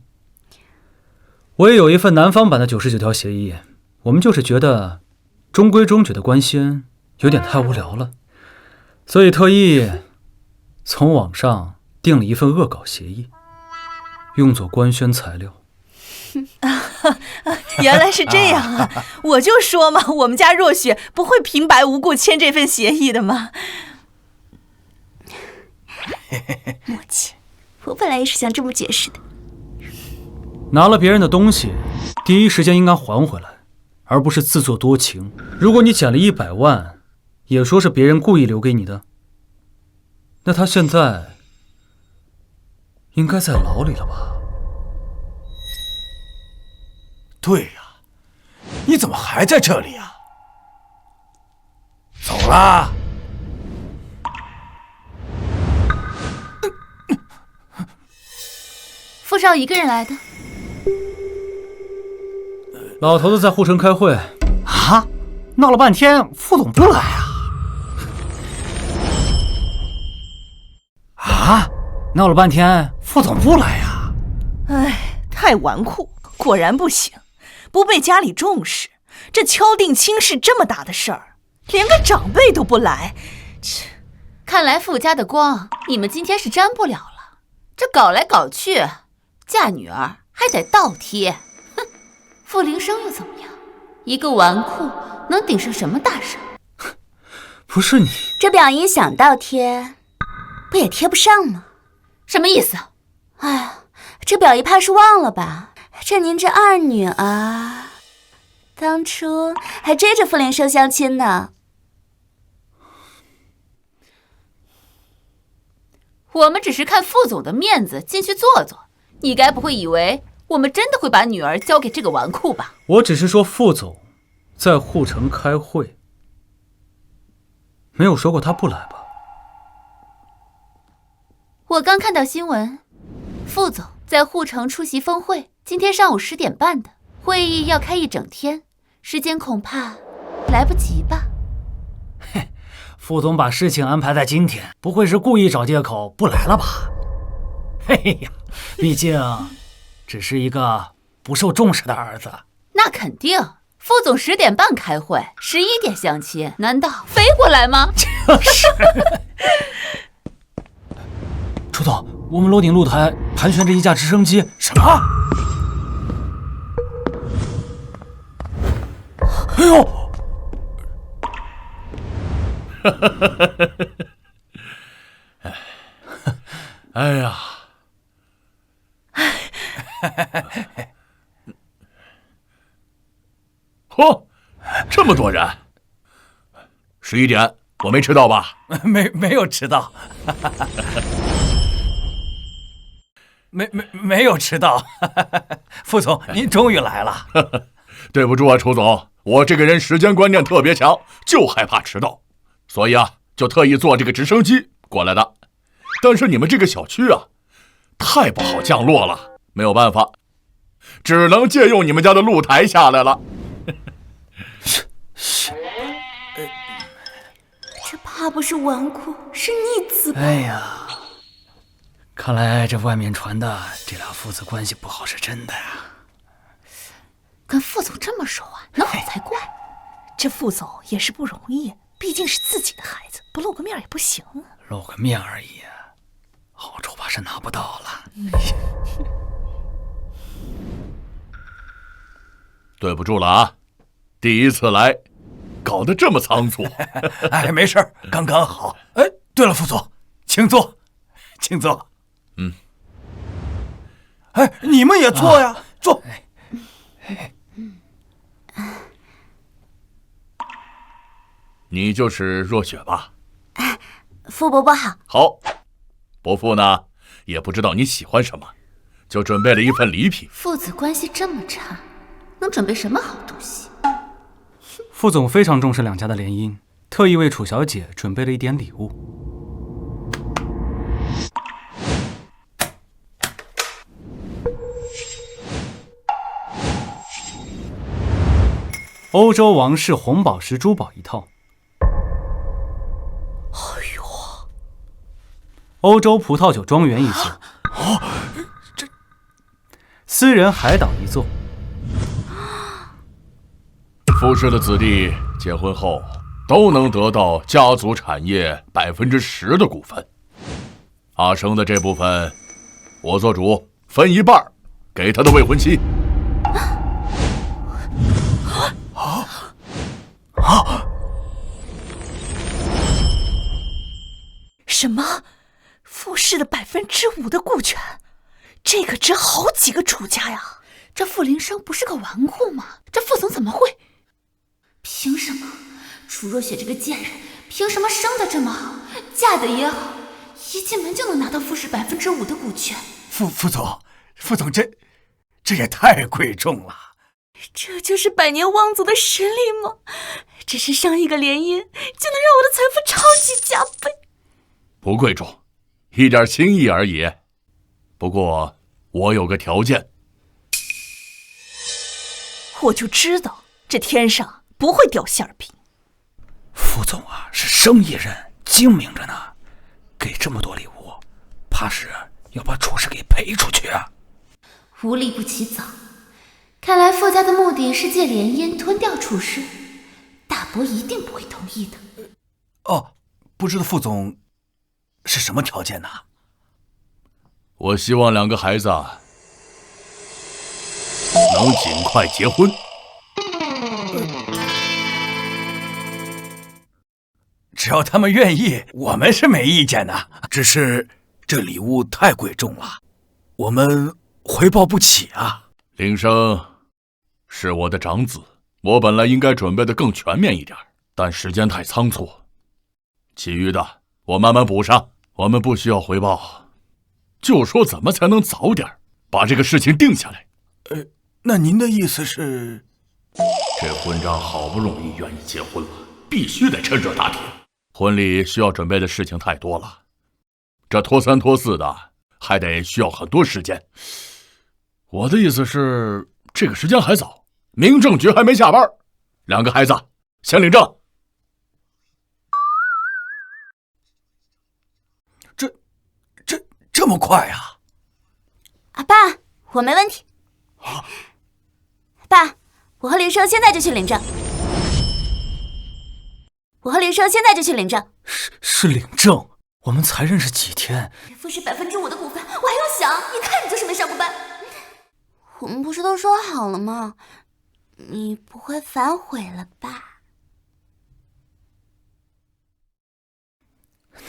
我也有一份南方版的99条协议，我们就是觉得中规中矩的官宣有点太无聊了，所以特意从网上订了一份恶搞协议，用作官宣材料。原来是这样啊！我就说嘛，我们家若雪不会平白无故签这份协议的嘛。默契，我本来也是想这么解释的。拿了别人的东西，第一时间应该还回来，而不是自作多情。如果你捡了100万，也说是别人故意留给你的，那他现在应该在牢里了吧？对呀，你怎么还在这里呀？走啦！傅少一个人来的。老头子在护城开会啊，闹了半天副总不来啊！闹了半天副总不来呀！哎，太纨绔，果然不行，不被家里重视。这敲定亲事这么大的事儿，连个长辈都不来，看来傅家的光你们今天是沾不了了。这搞来搞去，嫁女儿还得倒贴。哼，傅灵生又怎么样？一个纨绔能顶上什么大事？不是你这表音想倒贴，不也贴不上吗？什么意思？哎呀，这表姨怕是忘了吧？这您这二女儿，当初还追着傅灵生相亲呢。我们只是看傅总的面子进去坐坐，你该不会以为我们真的会把女儿交给这个纨绔吧？我只是说傅总在护城开会，没有说过他不来吧？我刚看到新闻，傅总在护城出席峰会，今天上午10点半的会议要开1整天，时间恐怕来不及吧。副总把事情安排在今天，不会是故意找借口不来了吧？嘿呀，毕竟只是一个不受重视的儿子。那肯定，副总10点半开会，11点相亲，难道飞过来吗？就是。楚总，我们楼顶露台盘旋着一架直升机。什么？哎呦！哎呀！嚯，这么多人！11点，我没迟到吧？没有迟到。没有迟到。副总，您终于来了。对不住啊，楚总，我这个人时间观念特别强，就害怕迟到，所以啊，就特意坐这个直升机过来的。但是你们这个小区啊，太不好降落了，没有办法，只能借用你们家的露台下来了。这怕不是纨绔，是逆子吧？哎呀，看来这外面传的这俩父子关系不好是真的呀。跟副总这么熟啊，能好才怪。这副总也是不容易，毕竟是自己的孩子，不露个面也不行啊。露个面而已，好处怕是拿不到了。对不住了啊，第一次来，搞得这么仓促。哎，没事，刚刚好。哎，对了，副总，请坐，请坐。哎，你们也坐呀，坐。你就是若雪吧？傅伯伯好。好，伯父呢，也不知道你喜欢什么，就准备了一份礼品。父子关系这么差，能准备什么好东西？副总非常重视两家的联姻，特意为楚小姐准备了一点礼物。欧洲王室红宝石珠宝一套。哎呦！欧洲葡萄酒庄园一座。这私人海岛一座。傅氏的子弟结婚后都能得到家族产业10%的股份。阿生的这部分，我做主，分一半给他的未婚妻。什么？傅氏的5%的股权，这个值好几个楚家呀！这傅林生不是个纨绔吗？这副总怎么会？凭什么？楚若雪这个贱人，凭什么生得这么好，嫁得也好，一进门就能拿到傅氏5%的股权？副总，这也太贵重了。这就是百年望族的实力吗？只是上一个联姻，就能让我的财富超级加倍。不贵重，一点心意而已。不过我有个条件。我就知道这天上不会掉馅饼。副总啊，是生意人，精明着呢，给这么多礼物，怕是要把楚氏给赔出去啊。无利不起早，看来傅家的目的是借联姻吞掉楚氏，大伯一定不会同意的。哦，不知道副总是什么条件呢？我希望两个孩子能尽快结婚。只要他们愿意，我们是没意见的。只是这礼物太贵重了，我们回报不起啊。林生是我的长子，我本来应该准备的更全面一点，但时间太仓促，其余的我慢慢补上。我们不需要回报，就说怎么才能早点把这个事情定下来。那您的意思是？这婚丈好不容易愿意结婚了，必须得趁热打铁。婚礼需要准备的事情太多了，这拖三拖四的，还得需要很多时间。我的意思是，这个时间还早，民政局还没下班，两个孩子，先领证。这么快呀？爸，我没问题。爸，我和林生现在就去领证。是领证？我们才认识几天？富氏5%的股份，我还用想？一看你就是没上过班。我们不是都说好了吗？你不会反悔了吧？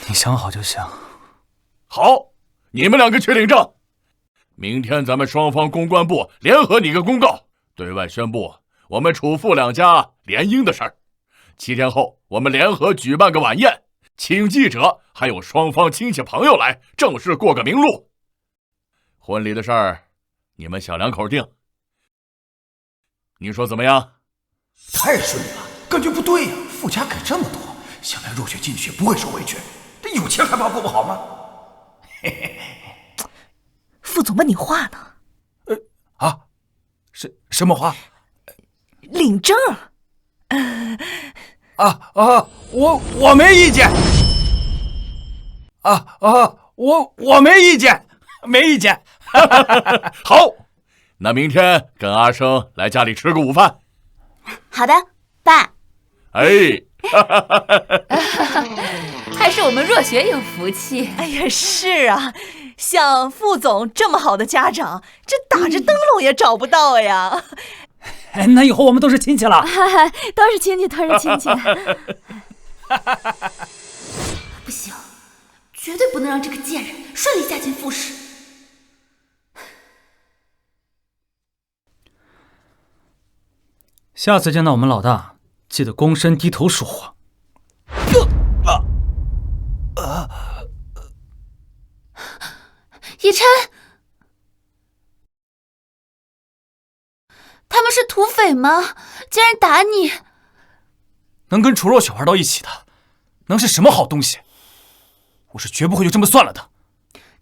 你想好就行。好，你们两个去领证。明天咱们双方公关部联合拟个公告，对外宣布我们楚傅两家联姻的事儿。7天后，我们联合举办个晚宴，请记者还有双方亲戚朋友来，正式过个明路。婚礼的事儿，你们小两口定。你说怎么样？太顺利了，感觉不对呀。傅家给这么多，想来若雪进去不会受委屈。这有钱还怕过不好吗？嘿嘿嘿。傅总问你话呢。什么话？领证。我没意见。我没意见，没意见。好，那明天跟阿生来家里吃个午饭。好的，爸。还是我们若雪有福气。哎呀，是啊，像傅总这么好的家长，这打着灯笼也找不到呀。那以后我们都是亲戚了。都是亲戚。不行，绝对不能让这个贱人顺利嫁进傅氏。下次见到我们老大，记得躬身低头说话。以琛，他们是土匪吗？竟然打你！能跟楚若雪玩到一起的，能是什么好东西？我是绝不会就这么算了的。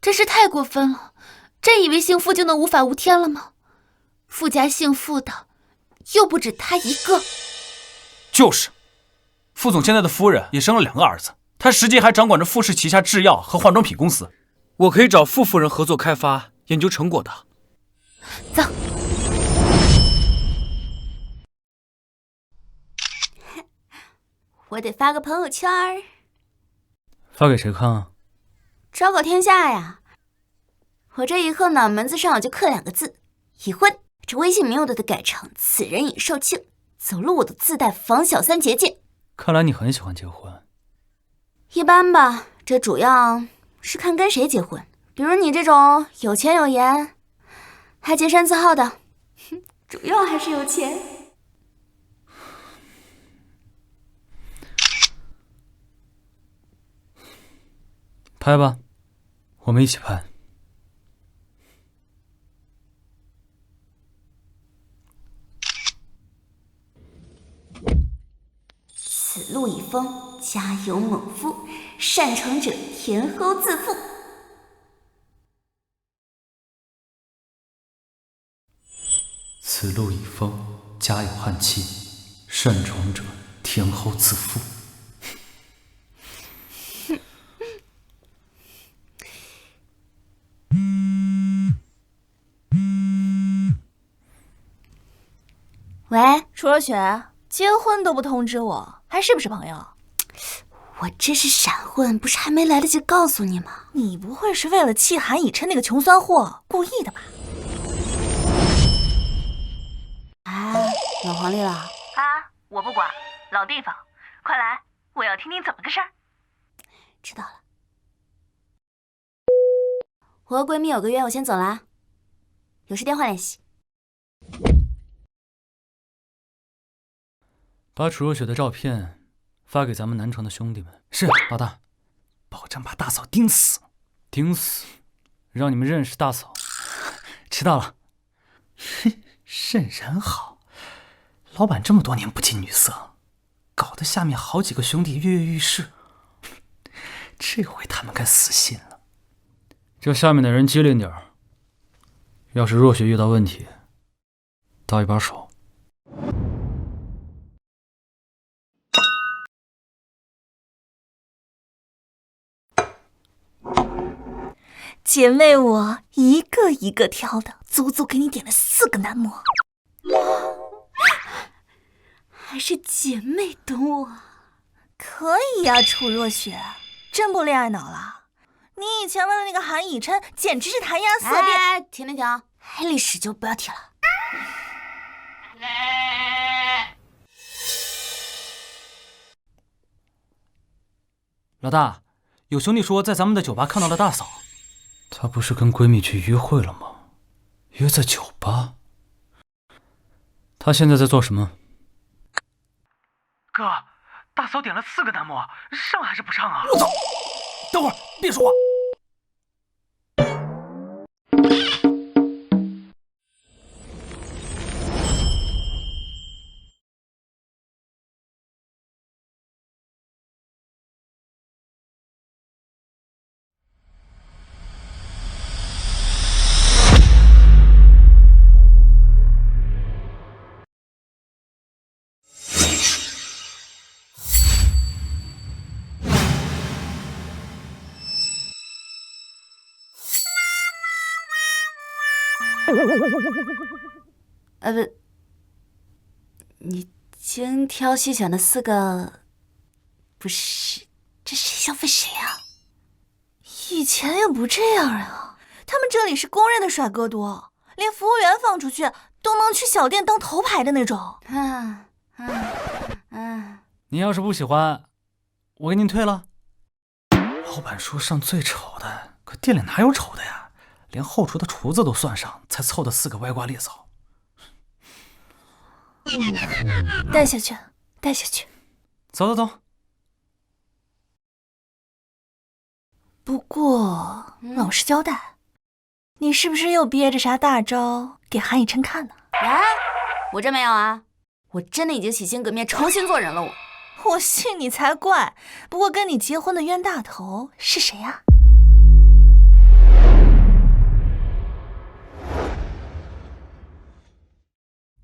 真是太过分了！真以为姓傅就能无法无天了吗？傅家姓傅的又不止他一个。就是，傅总现在的夫人也生了2个儿子，他实际还掌管着傅氏旗下制药和化妆品公司。我可以找傅夫人合作开发研究成果的。走。我得发个朋友圈。发给谁看啊？昭告天下呀！我这以后脑门子上我就刻2个字：已婚。这微信名我都得改成此人已售罄，走路我都自带防小三结界。看来你很喜欢结婚。一般吧，这主要是看跟谁结婚。比如你这种有钱有颜还洁身自好的，主要还是有钱。拍吧，我们一起拍。此路已封，家有猛夫，擅闯者田后自负。此路已封，家有悍妻，擅闯者田后自负。喂，楚若雪，结婚都不通知我，还是不是朋友？我这是闪婚，不是还没来得及告诉你吗？你不会是为了气韩以琛那个穷酸货故意的吧？有黄历了啊！我不管，老地方，快来，我要听听怎么个事儿。知道了。我和闺蜜有个约，我先走了啊，有事电话联系。把楚若雪的照片发给咱们南城的兄弟们。是，老大，保证把大嫂盯死。盯死，让你们认识大嫂。知道了。甚人好，老板这么多年不近女色，搞得下面好几个兄弟跃跃欲试。这回他们该死心了。叫下面的人机灵点儿，要是若雪遇到问题，搭一把手。姐妹我一个一个挑的，足足给你点了4个男模。还是姐妹懂我。可以呀，楚若雪，真不恋爱脑了？你以前问的那个韩以琛，简直是谈鸭色变。哎，停，历史就不要提了。老大，有兄弟说在咱们的酒吧看到了大嫂，她不是跟闺蜜去约会了吗？约在酒吧？她现在在做什么？哥，大嫂点了4个男模，上还是不上啊？我操！等会儿别说话。不，你精挑细选的4个，不是，这谁消费谁啊？以前也不这样啊，他们这里是公认的帅哥多，连服务员放出去都能去小店当头牌的那种。你要是不喜欢，我给您退了。老板说上最丑的，可店里哪有丑的呀？连后厨的厨子都算上，才凑的4个歪瓜裂枣。带下去，带下去。走。不过，老实交代，你是不是又憋着啥大招给韩以琛看呢？哎，我真没有啊，我真的已经洗心革面，重新做人了。我信你才怪。不过跟你结婚的冤大头是谁呀？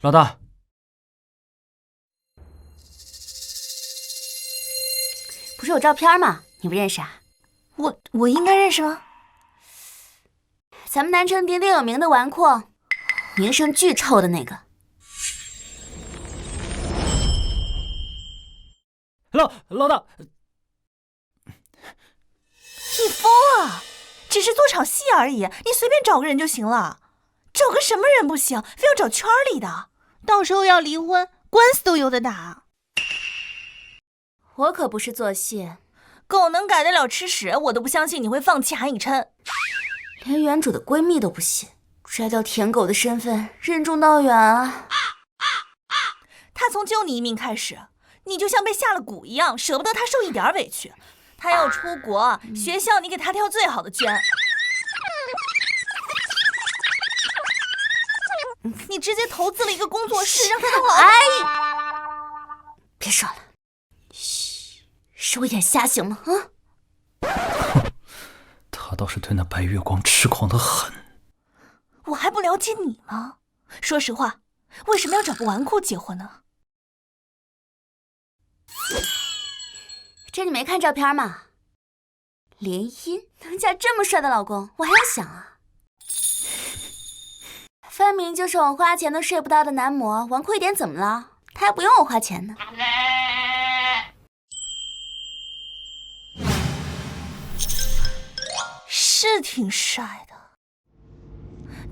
老大，不是有照片吗？你不认识啊？我应该认识吗？咱们南城鼎鼎有名的纨绔，名声巨臭的那个。老大，你疯啊！只是做场戏而已，你随便找个人就行了。找个什么人不行，非要找圈里的，到时候要离婚，官司都有的打。我可不是做戏，狗能改得了吃屎，我都不相信你会放弃韩以琛。连原主的闺蜜都不信，摘掉舔狗的身份，任重道远啊。他从救你一命开始，你就像被下了蛊一样，舍不得他受一点委屈。他要出国，学校你给他挑最好的捐。你直接投资了一个工作室，让他当老板。别说了，嘘，是我眼瞎行吗？他倒是对那白月光痴狂的很。我还不了解你吗？说实话，为什么要找个纨绔结婚呢？这你没看照片吗？联姻能嫁这么帅的老公，我还要想啊。分明就是我花钱都睡不到的男模，纨绔一点怎么了？他还不用我花钱呢。是挺帅的，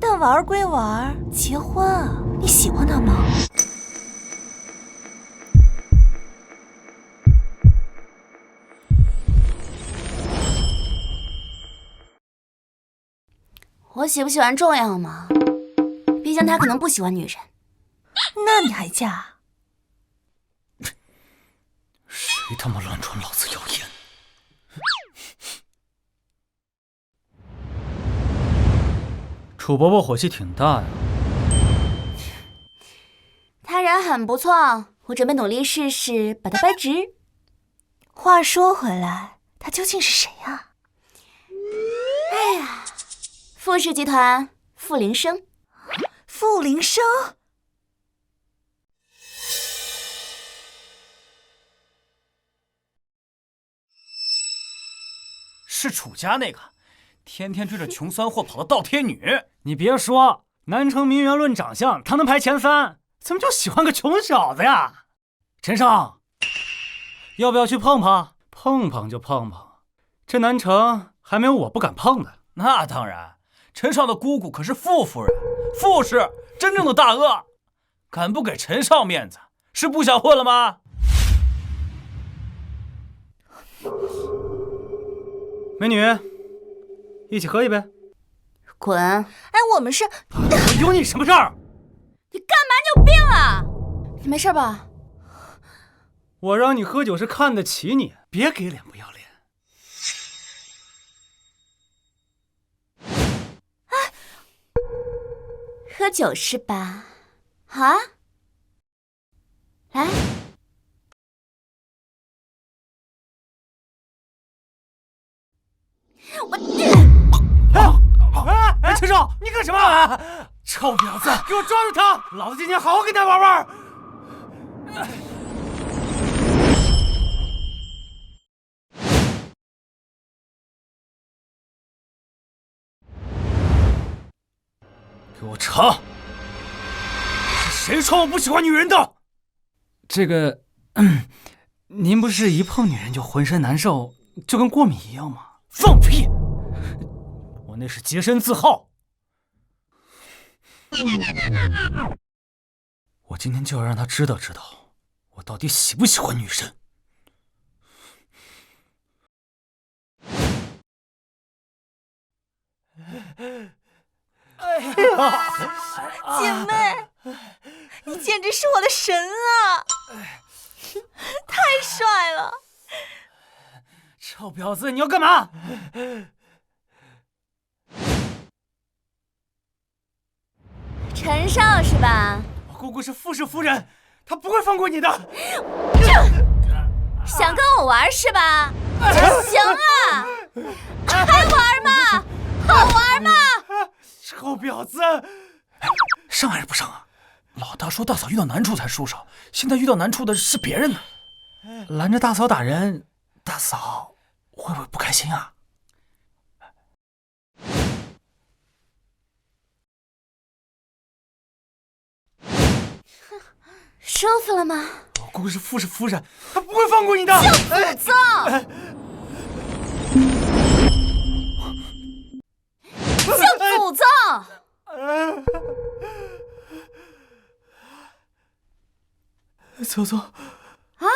但玩归玩，结婚啊，你喜欢他吗？我喜不喜欢重要吗？毕竟他可能不喜欢女人。那你还嫁？谁他妈乱传老子谣言？楚伯伯火气挺大呀。他人很不错，我准备努力试试把他掰直。话说回来，他究竟是谁啊？哎呀，傅氏集团傅林生。傅林生？是楚家那个，天天追着穷酸货跑的倒贴女。你别说，南城名媛论长相，他能排前3，怎么就喜欢个穷小子呀？陈胜，要不要去碰碰？碰碰就碰碰，这南城还没有我不敢碰的。那当然，陈少的姑姑可是傅夫人，傅氏真正的大鳄，敢不给陈少面子，是不想混了吗？美女，一起喝一杯。滚！哎，我们是……有你什么事儿？你干嘛？你有病啊！你没事吧？我让你喝酒是看得起你，别给脸不要脸。喝酒是吧？啊？来。哎，陈少，你干什么？臭婊子，给我抓住他！老子今天好好跟他玩玩。给我查！是谁说我不喜欢女人的？这个，您不是一碰女人就浑身难受，就跟过敏一样吗？放屁！我那是洁身自好。我今天就要让他知道知道，我到底喜不喜欢女生。哎呀，姐妹，你简直是我的神啊！太帅了！臭婊子，你要干嘛？陈少是吧？我姑姑是傅氏夫人，她不会放过你的。想跟我玩是吧？行啊，还玩吗？好玩吗？臭婊子！上还是不上啊？老大说大嫂遇到难处才收手，现在遇到难处的是别人呢。拦着大嫂打人，大嫂会不会不开心啊？舒服了吗？我姑姑是傅氏夫人，她不会放过你的。就诅咒！就诅咒！走走啊！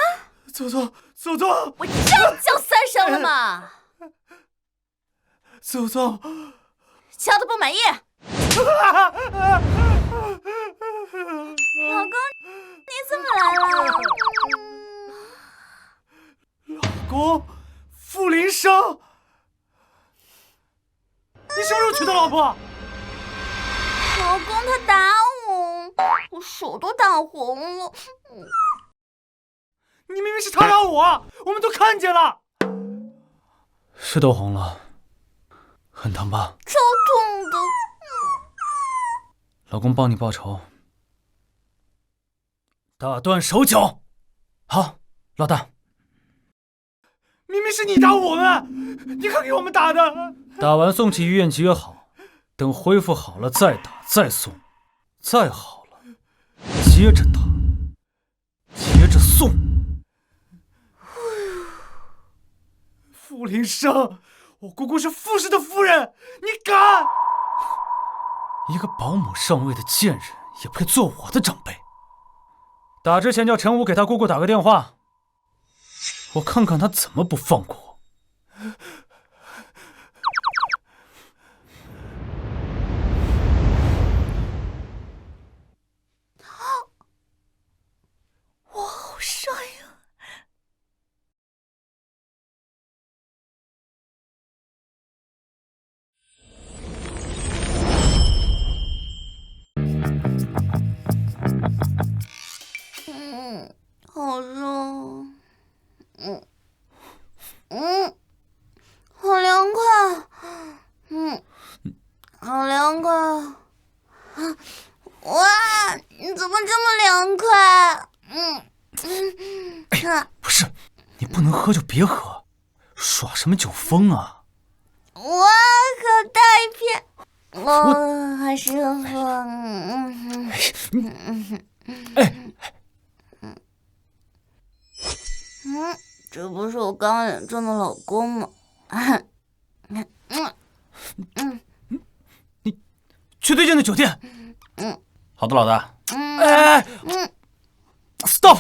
走走走走！我就叫3声了嘛！走走！叫的不满意？老公，你怎么来了？老公，傅林生，你什么时候娶的老婆？老公他打我，我手都打红了。你明明是他打我，我们都看见了。是都红了，很疼吧？超痛的。老公帮你报仇，打断手脚。好，老大。明明是你打我们，你可给我们打的。打完送去医院接好，等恢复好了再打再送，再好了接着打，接着送。傅林生，我姑姑是傅氏的夫人，你敢？一个保姆上位的贱人也配做我的长辈？打之前叫陈武给他姑姑打个电话，我看看他怎么不放过我。我好帅呀！好热，好凉快，好凉快，哇，你怎么这么凉快？不是，你不能喝就别喝，耍什么酒疯啊？哇，好大一片！我还是喝。这不是我刚领证的老公吗？你去最近的酒店。好的，老大。哎 ，stop！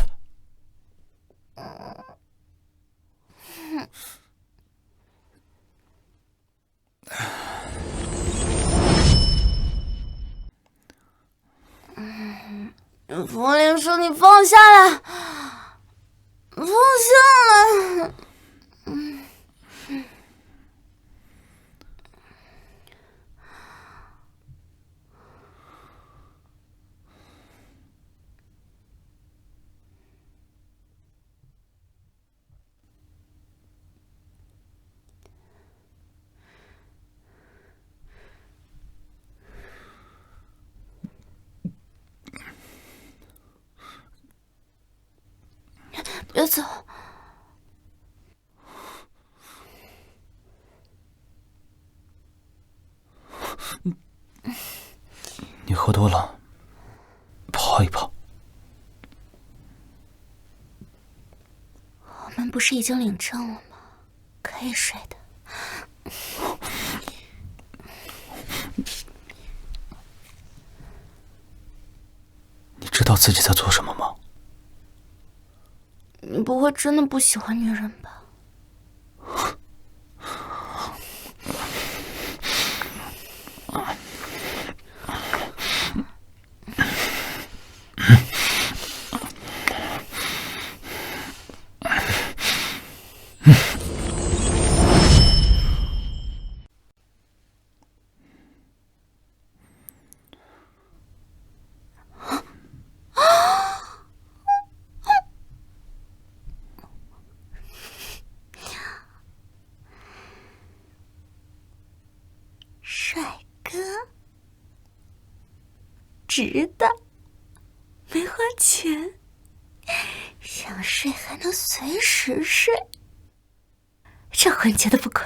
福林生，你放下来，放下来。别走！你喝多了，泡一泡。我们不是已经领证了吗？可以睡的。你知道自己在做什么吗？你不会真的不喜欢女人吧？帅哥，值的，没花钱，想睡还能随时睡，这婚结的不亏。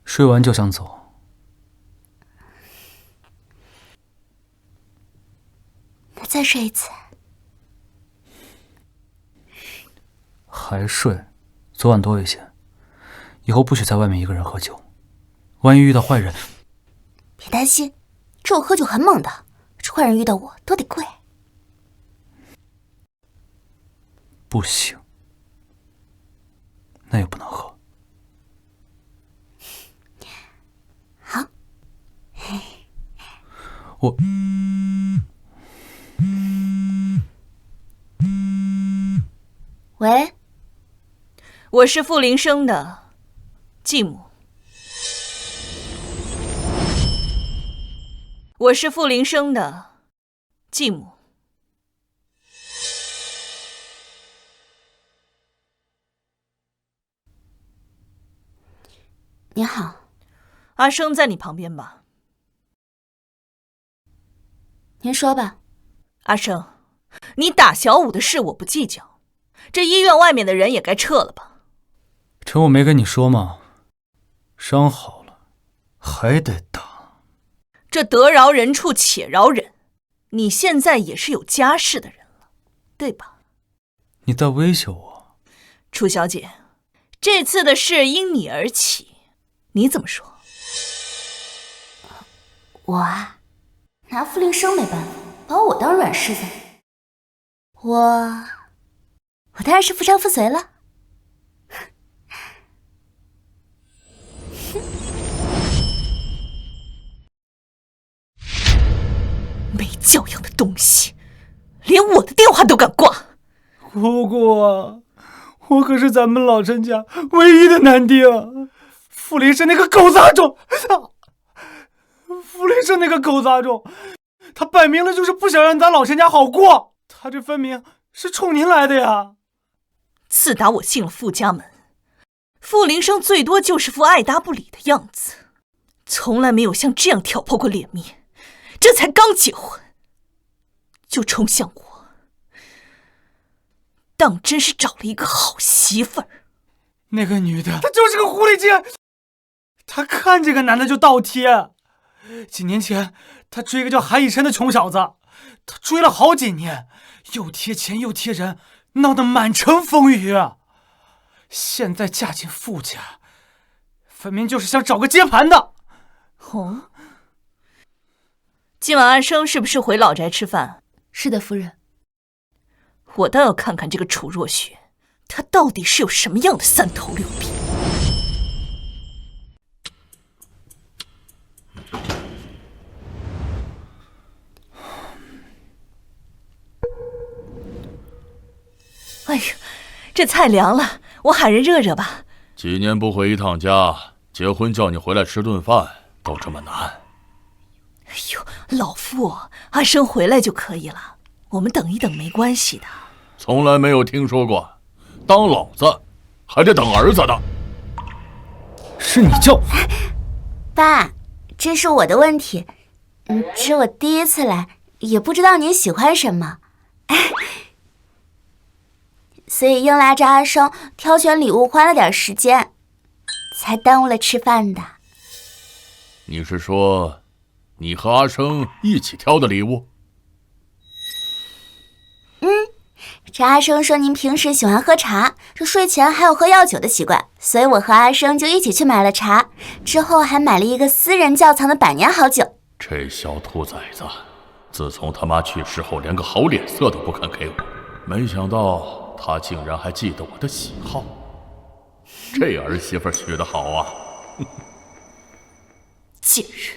睡完就想走，那再睡一次。还睡？昨晚多危险！以后不许在外面一个人喝酒，万一遇到坏人……别担心，这我喝酒很猛的，这坏人遇到我都得跪。不行，那也不能喝。好，我喂，我是傅林生的继母。我是傅林生的继母。你好。阿生在你旁边吧？您说吧。阿生，你打小五的事我不计较，这医院外面的人也该撤了吧？趁我没跟你说吗？伤好了还得打。这得饶人处且饶人，你现在也是有家室的人了，对吧？你在威胁我？楚小姐，这次的事因你而起，你怎么说？我啊，拿傅林生没办法，把我当软柿子。我当然是夫唱妇随了。没教养的东西，连我的电话都敢挂。姑姑啊，我可是咱们老陈家唯一的男丁，傅林生那个狗杂种！傅林生那个狗杂种，他摆明了就是不想让咱老陈家好过，他这分明是冲您来的呀。自打我进了傅家门，傅林生最多就是副爱答不理的样子，从来没有像这样挑拨过脸面。这才刚结婚，就冲向我，当真是找了一个好媳妇儿。那个女的，她就是个狐狸精，她看这个男的就倒贴。几年前，她追个叫韩以琛的穷小子，她追了好几年，又贴钱又贴人，闹得满城风雨。现在嫁进傅家，分明就是想找个接盘的。哦，今晚阿生是不是回老宅吃饭？是的，夫人。我倒要看看这个楚若雪，她到底是有什么样的三头六臂。哎呀，这菜凉了，我喊人热热吧。几年不回一趟家，结婚叫你回来吃顿饭都这么难。哎呦，老傅，阿生回来就可以了，我们等一等没关系的。从来没有听说过，当老子还得等儿子的。是你叫爸，这是我的问题。这我第一次来，也不知道您喜欢什么，所以硬拉着阿生挑选礼物花了点时间，才耽误了吃饭的。你是说，你和阿生一起挑的礼物？这阿生说您平时喜欢喝茶，这睡前还有喝药酒的习惯，所以我和阿生就一起去买了茶，之后还买了一个私人窖藏的百年好酒。这小兔崽子，自从他妈去世后，连个好脸色都不肯给我。没想到他竟然还记得我的喜好，这儿媳妇娶得好啊！贱人，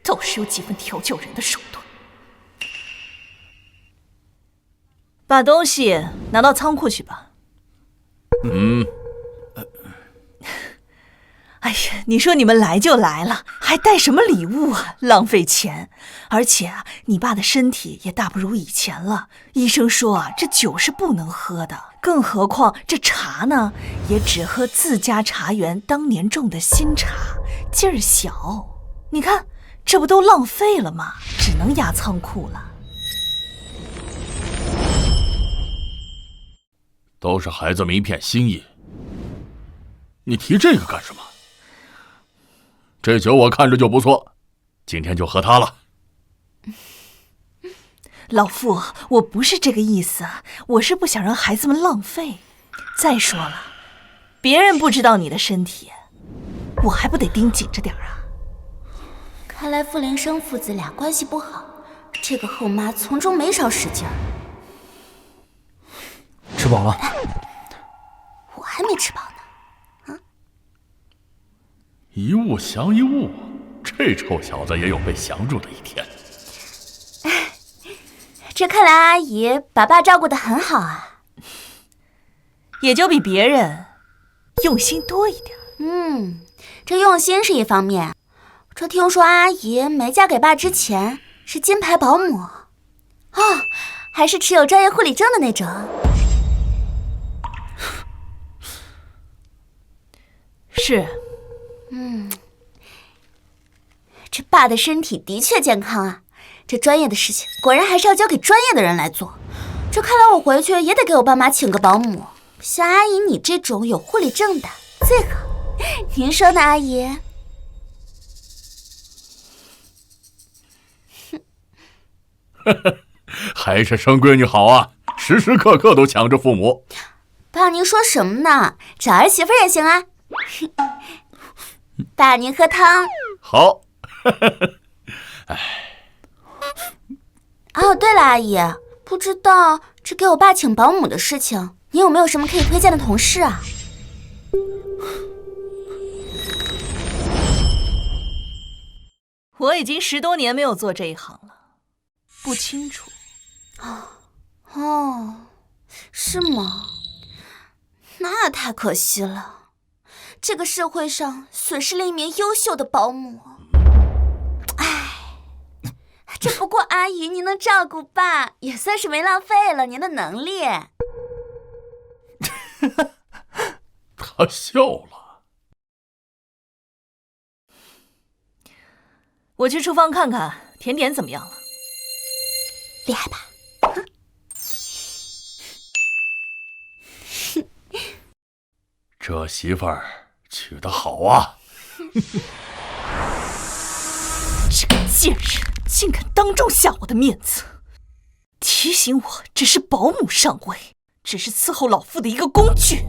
倒是有几分调教人的手段。把东西拿到仓库去吧。哎呀，你说你们来就来了，还带什么礼物啊？浪费钱！而且啊，你爸的身体也大不如以前了。医生说啊，这酒是不能喝的，更何况这茶呢，也只喝自家茶园当年种的新茶，劲儿小。你看，这不都浪费了吗？只能压仓库了。都是孩子们一片心意，你提这个干什么？这酒我看着就不错，今天就喝它了。老傅，我不是这个意思，我是不想让孩子们浪费。再说了，别人不知道你的身体，我还不得盯紧着点啊？看来傅林生父子俩关系不好，这个后妈从中没少使劲儿。吃饱了？我还没吃饱呢。一物降一物，这臭小子也有被降住的一天。这看来阿姨把爸照顾得很好啊，也就比别人用心多一点。这用心是一方面，这听说阿姨没嫁给爸之前是金牌保姆，还是持有专业护理证的那种。是，这爸的身体的确健康啊，这专业的事情果然还是要交给专业的人来做。这看来我回去也得给我爸妈请个保姆，像阿姨你这种有护理证的最好。您说呢，阿姨？还是生闺女好啊，时时刻刻都抢着父母。爸，您说什么呢？找儿媳妇也行啊。爸，您喝汤。好。哦，对了，阿姨，不知道这给我爸请保姆的事情，你有没有什么可以推荐的同事啊？我已经10多年没有做这一行了，不清楚。是吗？那太可惜了。这个社会上损失了一名优秀的保姆。这不过阿姨您能照顾爸，也算是没浪费了您的能力。他笑了。我去厨房看看甜点怎么样了。厉害吧？这媳妇儿娶得好啊！这个贱人竟敢当众下我的面子，提醒我只是保姆上位，只是伺候老夫的一个工具。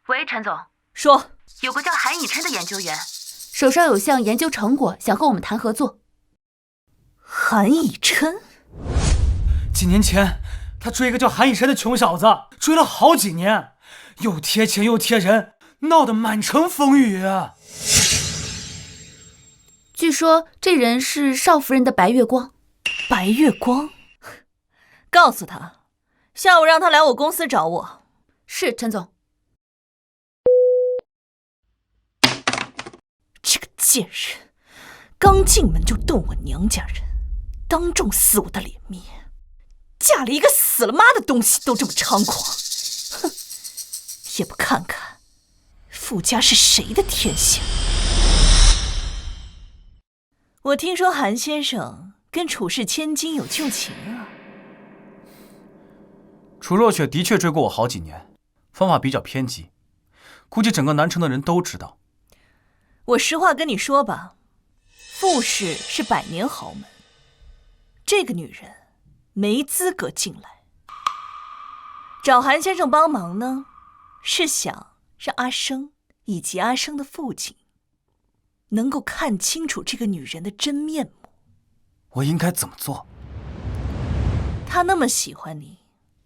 喂，陈总，说，有个叫韩以琛的研究员，手上有项研究成果，想和我们谈合作。韩以琛？几年前，他追一个叫韩以琛的穷小子，追了好几年，又贴钱又贴人，闹得满城风雨。据说这人是少夫人的白月光。白月光？告诉他，下午让他来我公司找我。是，陈总。这个贱人，刚进门就动我娘家人，当众撕我的脸面，嫁了一个死了妈的东西都这么猖狂，哼！也不看看傅家是谁的天下。我听说韩先生跟楚氏千金有旧情啊。楚若雪的确追过我好几年，方法比较偏激，估计整个南城的人都知道。我实话跟你说吧，傅氏是百年豪门，这个女人没资格进来。找韩先生帮忙呢，是想让阿生以及阿生的父亲能够看清楚这个女人的真面目。我应该怎么做？他那么喜欢你，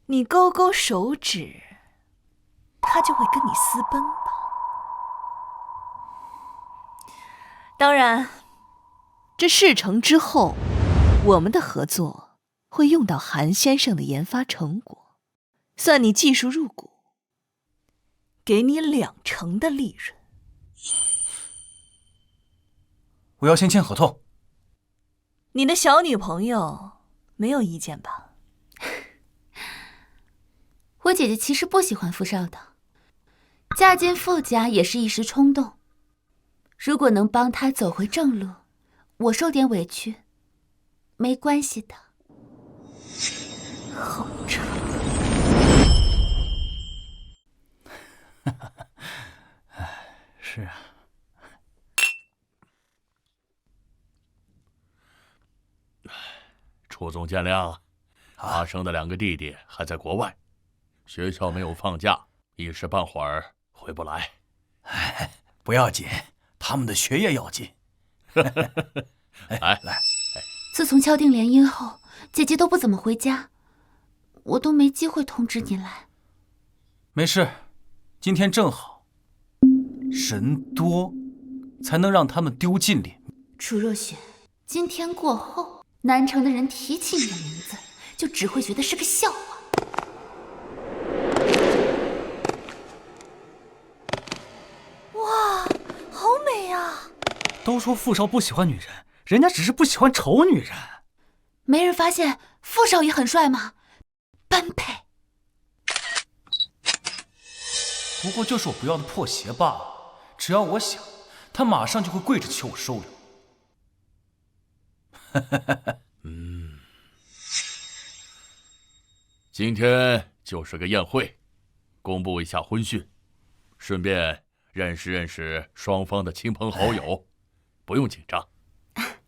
你勾勾手指，他就会跟你私奔吧。当然，这事成之后，我们的合作会用到韩先生的研发成果，算你技术入股，给你20%的利润。我要先签合同。你的小女朋友没有意见吧？我姐姐其实不喜欢傅少的，嫁进傅家也是一时冲动。如果能帮她走回正路，我受点委屈没关系的。好着。是啊。楚总见谅，阿生的2个弟弟还在国外，学校没有放假，一时半会儿回不来。哎，不要紧，他们的学业要紧。来，自从敲定联姻后，姐姐都不怎么回家，我都没机会通知你来。没事，今天正好，人多，才能让他们丢尽脸。楚若雪，今天过后，南城的人提起你的名字，就只会觉得是个笑话。哇，好美啊！都说傅少不喜欢女人，人家只是不喜欢丑女人。没人发现傅少也很帅吗？般配。不过就是我不要的破鞋罢了，只要我想，他马上就会跪着求我收留。今天就是个宴会，公布一下婚讯，顺便认识认识双方的亲朋好友，不用紧张。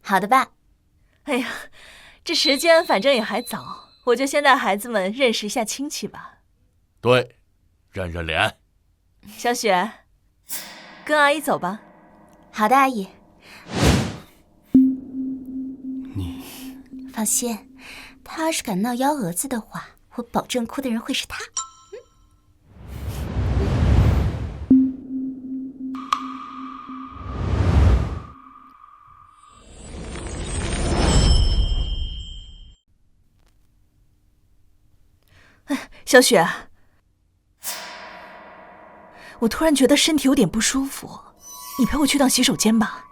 好的吧？哎呀，这时间反正也还早，我就先带孩子们认识一下亲戚吧。对，认认脸。小雪，跟阿姨走吧。好的，阿姨。你放心，他要是敢闹幺蛾子的话，我保证哭的人会是他。小雪，我突然觉得身体有点不舒服，你陪我去趟洗手间吧。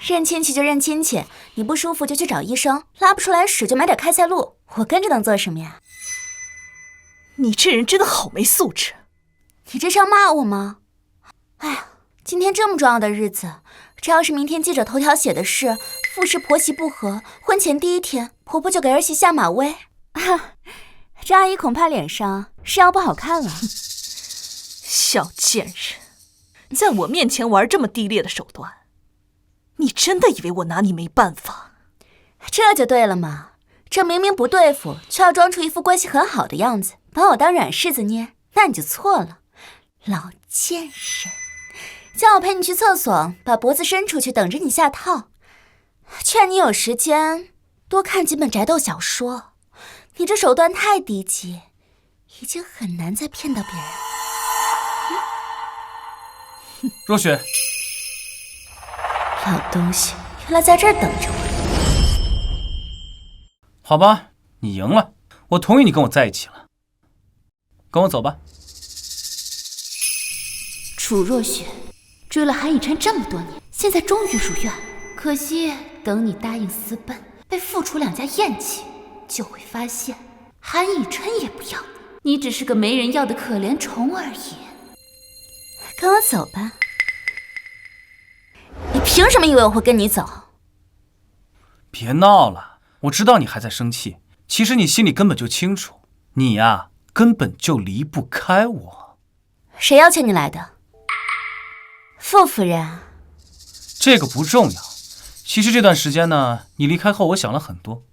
认亲戚就认亲戚，你不舒服就去找医生，拉不出来屎就买点开塞露，我跟着能做什么呀？你这人真的好没素质！你这是要骂我吗？哎呀，今天这么重要的日子，这要是明天记者头条写的是傅氏婆媳不和，婚前第一天婆婆就给儿媳下马威，这阿姨恐怕脸上是要不好看了。小贱人，在我面前玩这么低劣的手段，你真的以为我拿你没办法？这就对了嘛，这明明不对付，却要装出一副关系很好的样子，把我当软柿子捏，那你就错了，老贱人。叫我陪你去厕所，把脖子伸出去等着你下套，劝你有时间多看几本宅斗小说。你这手段太低级，已经很难再骗到别人。若雪，老东西，原来在这儿等着我。好吧，你赢了，我同意你跟我在一起了。跟我走吧。楚若雪追了韩以琛这么多年，现在终于如愿。可惜等你答应私奔，被傅楚两家厌弃，就会发现韩以琛也不要你，只是个没人要的可怜虫而已。跟我走吧。你凭什么以为我会跟你走？别闹了，我知道你还在生气，其实你心里根本就清楚，你呀，根本就离不开我。谁邀请你来的？傅夫人。这个不重要。其实这段时间呢，你离开后，我想了很多。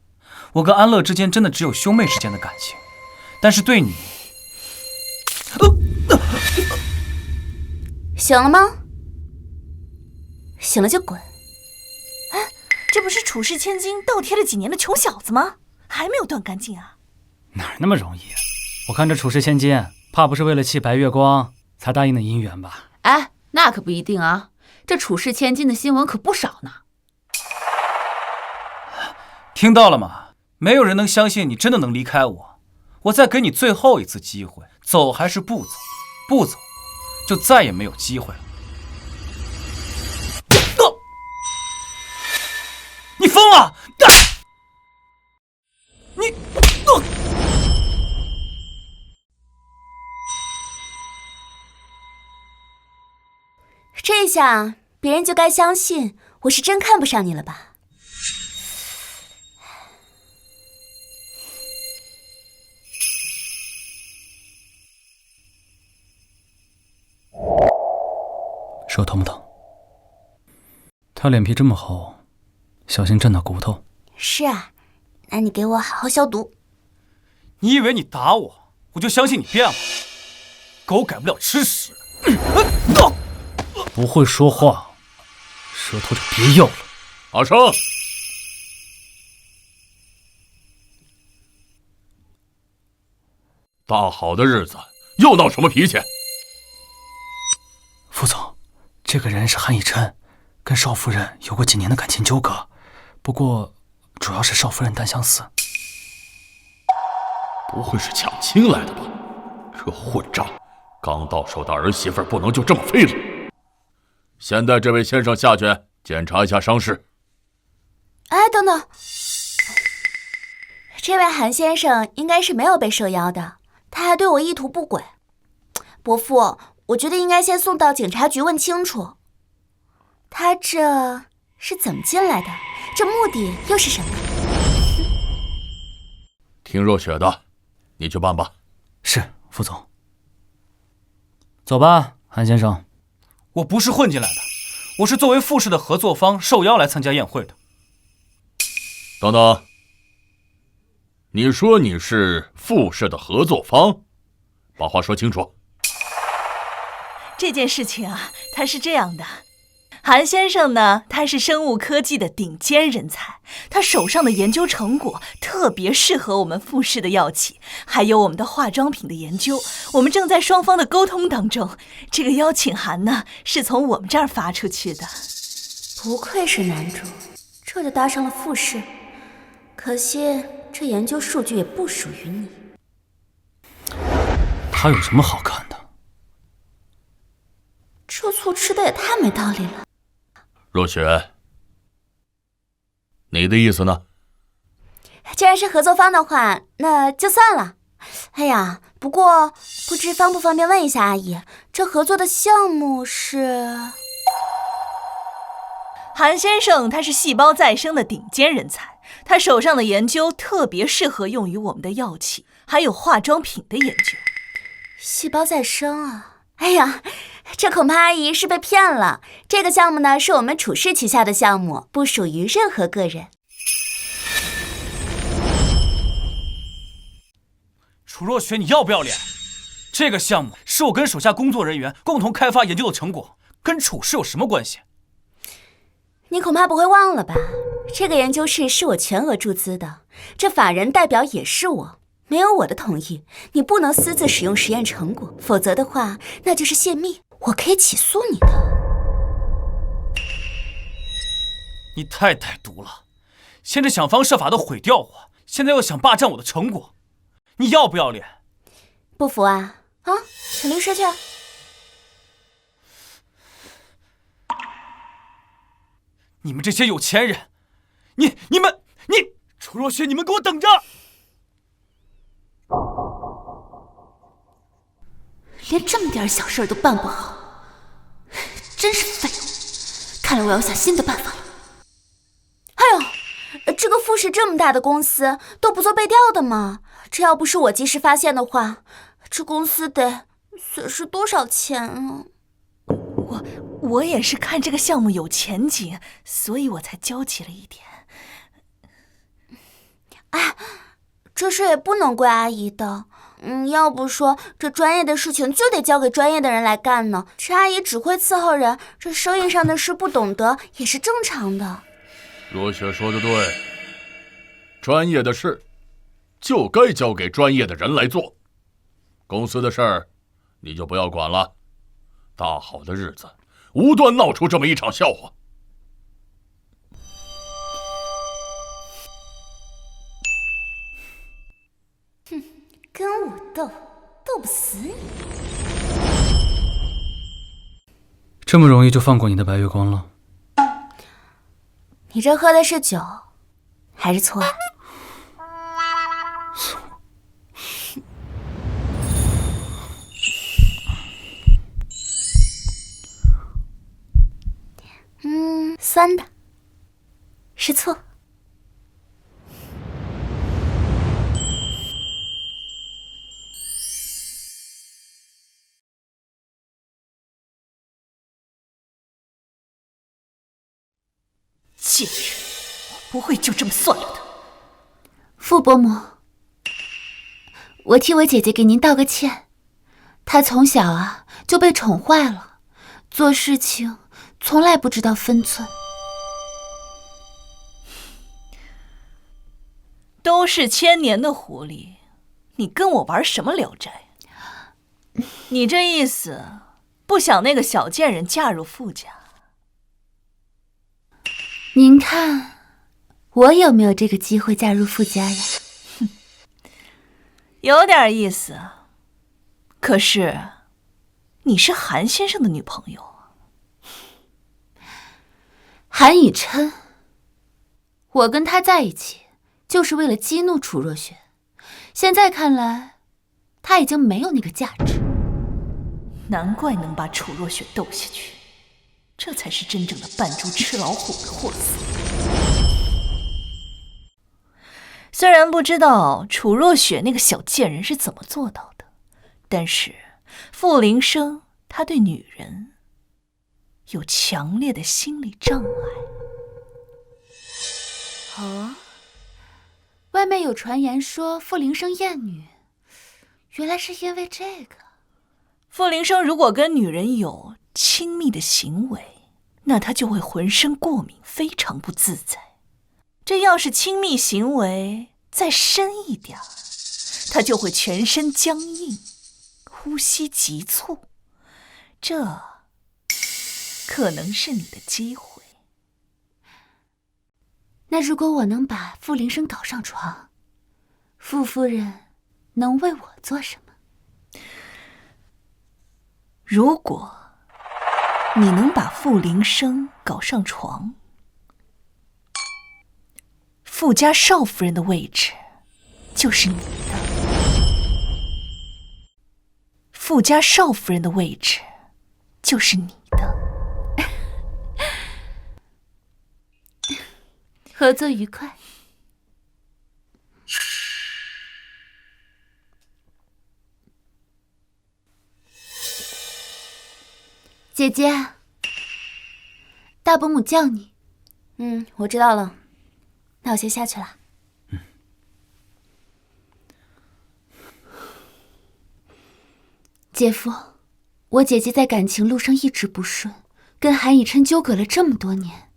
我跟安乐之间真的只有兄妹之间的感情，但是对你，醒了吗？醒了就滚。哎，这不是处世千金倒贴了几年的穷小子吗？还没有断干净啊？哪那么容易啊？我看这处世千金，怕不是为了气白月光才答应的姻缘吧？哎，那可不一定啊，这处世千金的新闻可不少呢。听到了吗？没有人能相信你真的能离开我。我再给你最后一次机会，走还是不走？不走，就再也没有机会了。你疯了！你，这下别人就该相信我是真看不上你了吧？手疼不疼？他脸皮这么厚，小心震到骨头。是啊，那你给我好好消毒。你以为你打我，我就相信你变了？狗改不了吃屎。不会说话，舌头就别要了。阿生，大好的日子又闹什么脾气？副总，这个人是韩以琛，跟邵夫人有过几年的感情纠葛，不过主要是邵夫人单相思。不会是抢亲来的吧？这混账！刚到手的儿媳妇不能就这么废了。先带这位先生下去检查一下伤势。哎，等等，这位韩先生应该是没有被受邀的，他还对我意图不轨。伯父，我觉得应该先送到警察局问清楚，他这是怎么进来的？这目的又是什么？听若雪的，你去办吧。是，副总。走吧，韩先生。我不是混进来的，我是作为傅氏的合作方受邀来参加宴会的。等等，你说你是傅氏的合作方，把话说清楚。这件事情啊，它是这样的。韩先生呢，他是生物科技的顶尖人才，他手上的研究成果特别适合我们傅氏的药企，还有我们的化妆品的研究，我们正在双方的沟通当中。这个邀请函呢，是从我们这儿发出去的。不愧是男主，这就搭上了傅氏。可惜这研究数据也不属于你。他有什么好看的？这醋吃的也太没道理了。若雪，你的意思呢？既然是合作方的话，那就算了。哎呀，不过不知方不方便问一下阿姨，这合作的项目是？韩先生他是细胞再生的顶尖人才，他手上的研究特别适合用于我们的药企，还有化妆品的研究。细胞再生啊！哎呀，这恐怕阿姨是被骗了。这个项目呢，是我们楚氏旗下的项目，不属于任何个人。楚若雪，你要不要脸？这个项目是我跟手下工作人员共同开发研究的成果，跟楚氏有什么关系？你恐怕不会忘了吧？这个研究室是我全额注资的，这法人代表也是我。没有我的同意，你不能私自使用实验成果，否则的话，那就是泄密，我可以起诉你的。你太歹毒了，先是想方设法的毁掉我，现在又想霸占我的成果，你要不要脸？不服啊？啊，请律师去。你们这些有钱人，你楚若雪，你们给我等着！连这么点小事都办不好，真是废物！看来我要想新的办法了。哎呦，这个富士这么大的公司都不做背调的吗？这要不是我及时发现的话，这公司得损失多少钱啊？我也是看这个项目有前景，所以我才焦急了一点。哎，这事也不能怪阿姨的。要不说这专业的事情就得交给专业的人来干呢。这阿姨只会伺候人，这生意上的事不懂得也是正常的。若雪说的对，专业的事就该交给专业的人来做，公司的事儿你就不要管了。大好的日子无端闹出这么一场笑话。哼，跟我斗不死你。这么容易就放过你的白月光了？你这喝的是酒还是醋啊？酸的，是醋。贱人，我不会就这么算了的。傅伯母，我替我姐姐给您道个歉。她从小啊就被宠坏了，做事情从来不知道分寸。都是千年的狐狸，你跟我玩什么聊斋？你这意思，不想那个小贱人嫁入傅家？您看，我有没有这个机会嫁入傅家呀？有点意思。可是，你是韩先生的女朋友啊。韩以琛，我跟他在一起，就是为了激怒楚若雪。现在看来，他已经没有那个价值。难怪能把楚若雪斗下去，这才是真正的扮猪吃老虎的货色。虽然不知道楚若雪那个小贱人是怎么做到的，但是傅林生他对女人有强烈的心理障碍。哦，外面有传言说傅林生厌女，原来是因为这个。傅林生如果跟女人有亲密的行为，那他就会浑身过敏，非常不自在。这要是亲密行为再深一点，他就会全身僵硬，呼吸急促。这可能是你的机会。那如果我能把傅林生搞上床，傅夫人能为我做什么？如果你能把傅林生搞上床，富家少夫人的位置就是你的。富家少夫人的位置就是你的。合作愉快。姐姐，大伯母叫你。我知道了，那我先下去了。姐夫，我姐姐在感情路上一直不顺，跟韩以琛纠葛了这么多年，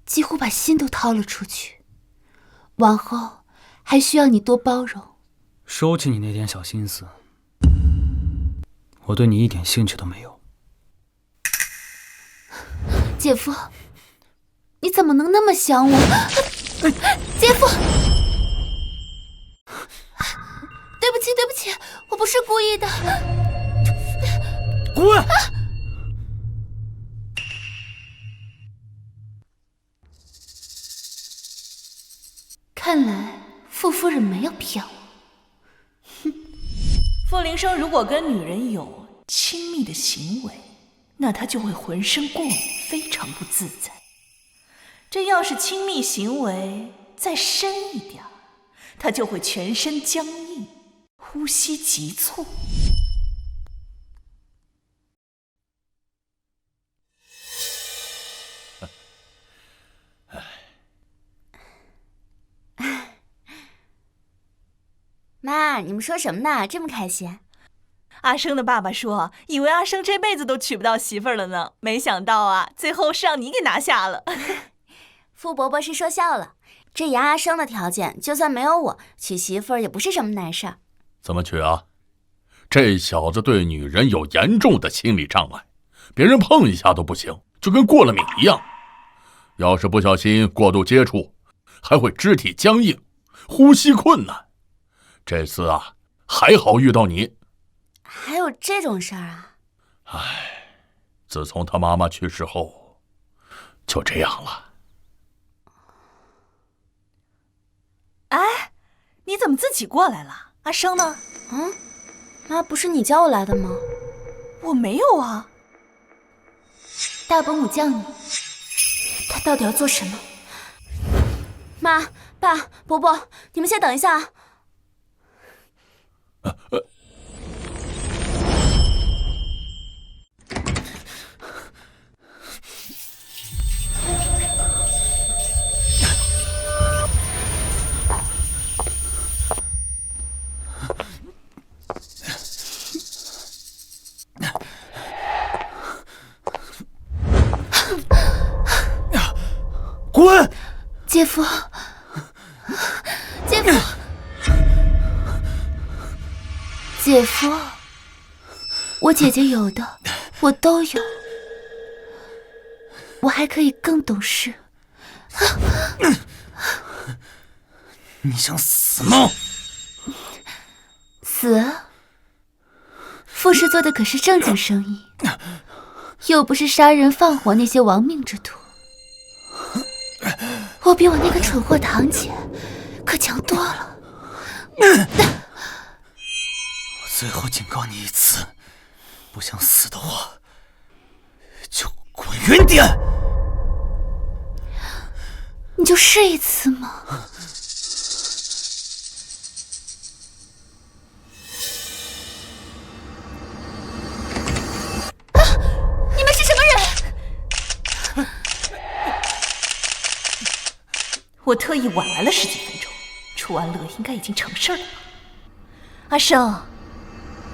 几乎把心都掏了出去。往后还需要你多包容。收起你那点小心思，我对你一点兴趣都没有。姐夫，你怎么能那么想我？姐夫，对不起，对不起，我不是故意的。滚！看来傅夫人没有骗我。傅林生如果跟女人有亲密的行为，那他就会浑身过敏，非常不自在。这要是亲密行为再深一点，他就会全身僵硬，呼吸急促。妈，你们说什么呢？这么开心？阿生的爸爸说，以为阿生这辈子都娶不到媳妇儿了呢，没想到啊，最后是让你给拿下了。傅伯伯是说笑了，这杨阿生的条件，就算没有我，娶媳妇儿也不是什么难事儿。怎么娶啊？这小子对女人有严重的心理障碍，别人碰一下都不行，就跟过了敏一样。要是不小心过度接触，还会肢体僵硬，呼吸困难。这次啊，还好遇到你。还有这种事儿啊？唉，自从他妈妈去世后，就这样了。哎，你怎么自己过来了？阿生呢？妈，不是你叫我来的吗？我没有啊。大伯母叫你，他到底要做什么？妈、爸、伯伯，你们先等一下啊。滚！姐夫，姐夫，姐夫，我姐姐有的我都有，我还可以更懂事。你想死吗？死？傅氏做的可是正经生意，又不是杀人放火那些亡命之徒。我比我那个蠢货堂姐可强多了。我最后警告你一次，不想死的话，就滚远点。你就试一次嘛。你们是什么人？我特意晚来了10几分钟，出完乐应该已经成事了吧？阿生，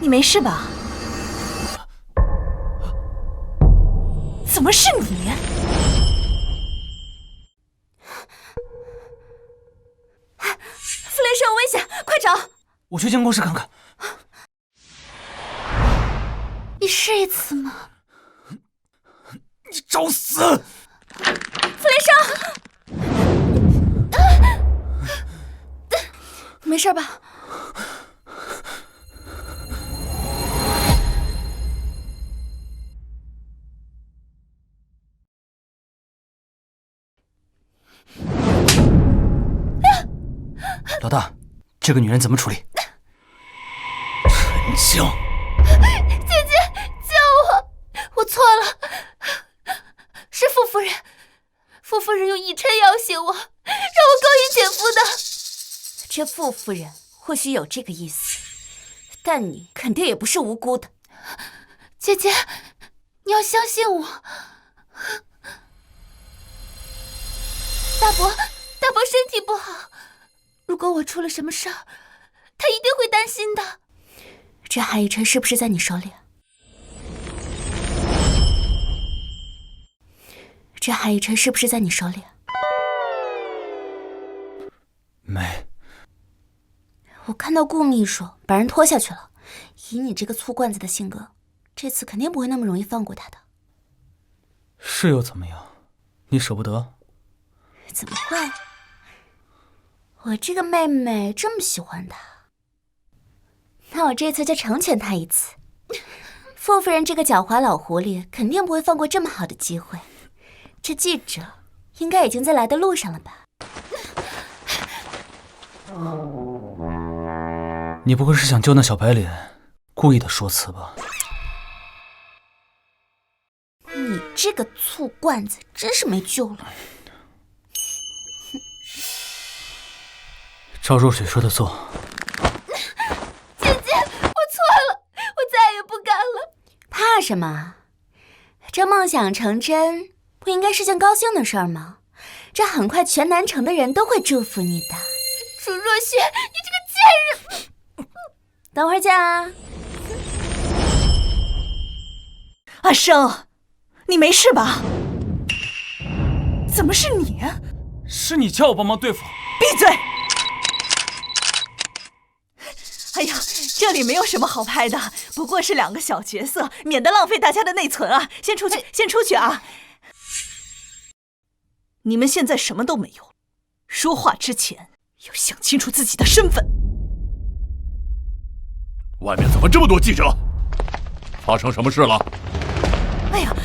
你没事吧？怎么是你？傅雷生有危险，快找！我去监控室看看。你试一次嘛。你找死！傅雷生。没事吧？老大，这个女人怎么处理？陈静，姐姐，救我！我错了，是傅夫人。傅夫人用以琛要挟我，让我勾引姐夫的。这傅夫人或许有这个意思，但你肯定也不是无辜的。姐姐，你要相信我。大伯身体不好，如果我出了什么事儿，他一定会担心的。这韩以琛是不是在你手里啊？这韩以琛是不是在你手里啊？没。我看到顾秘书把人拖下去了，以你这个醋罐子的性格，这次肯定不会那么容易放过他的。是又怎么样？你舍不得？怎么会？我这个妹妹这么喜欢他，那我这次就成全他一次。傅夫人这个狡猾老狐狸肯定不会放过这么好的机会。这记者应该已经在来的路上了吧？你不会是想救那小白脸，故意的说辞吧？你这个醋罐子真是没救了。照若水说的做。姐姐，我错了，我再也不敢了。怕什么？这梦想成真不应该是件高兴的事儿吗？这很快全南城的人都会祝福你的。楚若雪，你这个贱人！等会儿见啊。阿生，你没事吧？怎么是你？是你叫我帮忙对付。闭嘴！哎呀，这里没有什么好拍的，不过是2个小角色，免得浪费大家的内存啊！先出去啊！你们现在什么都没有，说话之前要想清楚自己的身份。外面怎么这么多记者？发生什么事了？哎呀，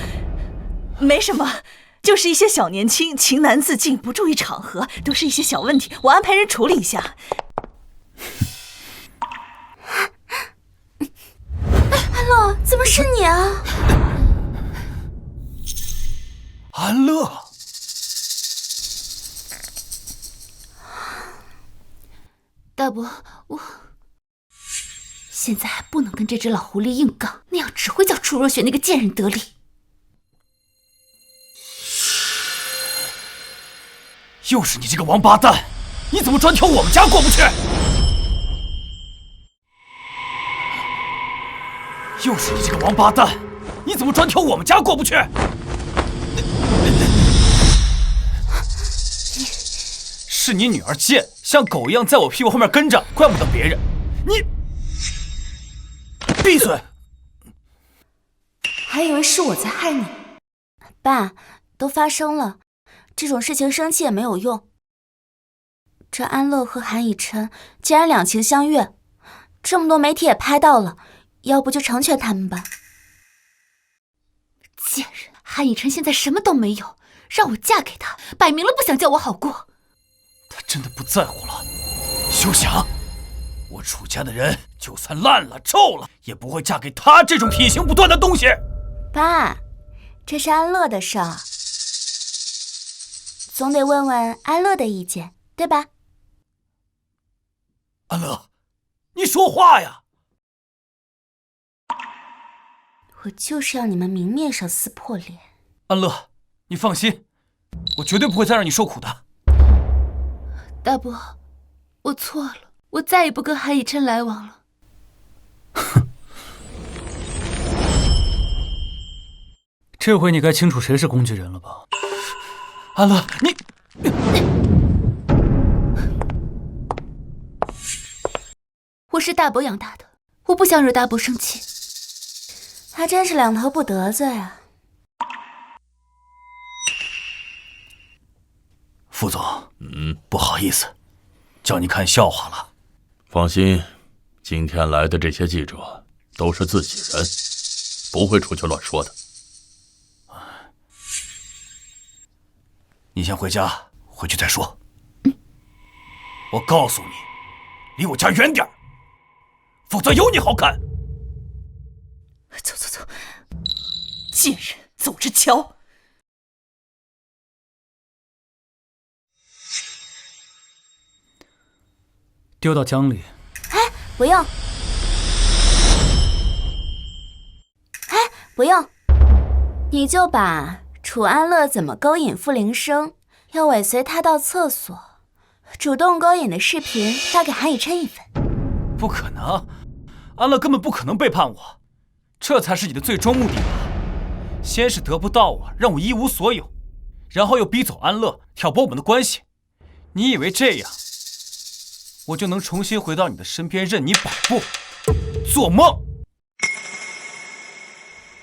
没什么，就是一些小年轻情难自禁，不注意场合，都是一些小问题，我安排人处理一下。安乐，怎么是你啊？安乐，大伯，我现在还不能跟这只老狐狸硬刚，那样只会叫楚若雪那个贱人得利。又是你这个王八蛋！你怎么专挑我们家过不去？又是你这个王八蛋！你怎么专挑我们家过不去？是你女儿贱，像狗一样在我屁股后面跟着，怪不得别人。你闭嘴！还以为是我在害你。爸，都发生了，这种事情生气也没有用。这安乐和韩以琛竟然两情相悦，这么多媒体也拍到了，要不就成全他们吧。贱人，韩以琛现在什么都没有，让我嫁给他，摆明了不想叫我好过。他真的不在乎了。休想！我楚家的人就算烂了臭了，也不会嫁给他这种品行不端的东西。爸，这是安乐的事儿，总得问问安乐的意见，对吧？安乐，你说话呀！我就是要你们明面上撕破脸。安乐，你放心，我绝对不会再让你受苦的。大伯，我错了，我再也不跟韩以琛来往了。这回你该清楚谁是工具人了吧？安乐，你……我是大伯养大的，我不想惹大伯生气。他真是两头不得罪啊。副总，不好意思，叫你看笑话了。放心，今天来的这些记者都是自己人，不会出去乱说的。你先回家，回去再说。我告诉你，离我家远点儿，否则有你好看。走走走，贱人，走着瞧。丢到江里。哎，不用。哎，不用。你就把楚安乐怎么勾引傅林生，要尾随他到厕所，主动勾引的视频发给韩以琛一份。不可能，安乐根本不可能背叛我，这才是你的最终目的吧？先是得不到我，让我一无所有，然后又逼走安乐，挑拨我们的关系。你以为这样，我就能重新回到你的身边，任你摆布？做梦！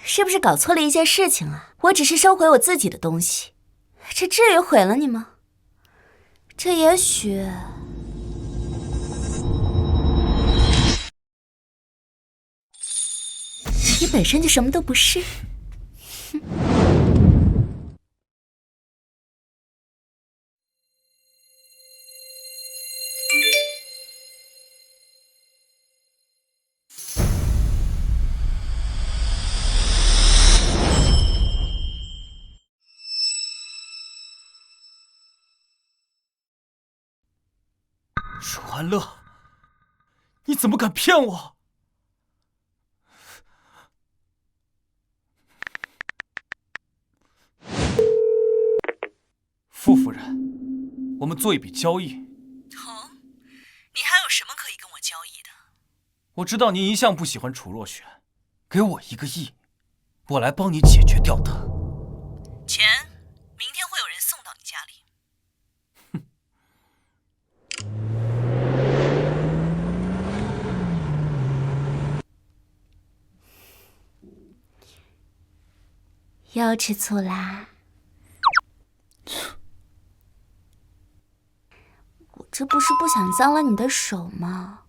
是不是搞错了一件事情啊？我只是收回我自己的东西，这至于毁了你吗？这也许……你本身就什么都不是。哼。楚安乐，你怎么敢骗我？傅夫人，我们做一笔交易。哦，你还有什么可以跟我交易的？我知道您一向不喜欢楚若雪，给我1个亿，我来帮你解决掉他。钱，明天会有人送到你家里。又吃醋啦？我这不是不想脏了你的手吗？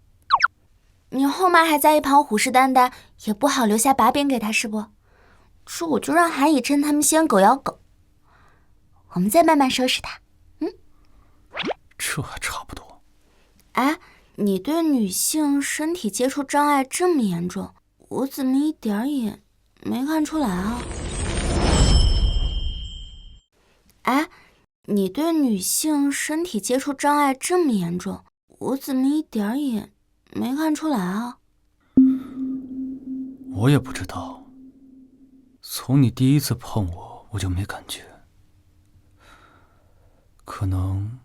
你后妈还在一旁虎视眈眈，也不好留下把柄给他是不？这我就让韩以琛他们先狗咬狗，我们再慢慢收拾他。这还差不多。哎，你对女性身体接触障碍这么严重，我怎么一点也没看出来啊？哎，你对女性身体接触障碍这么严重，我怎么一点也没看出来啊？我也不知道，从你第一次碰我，我就没感觉。可能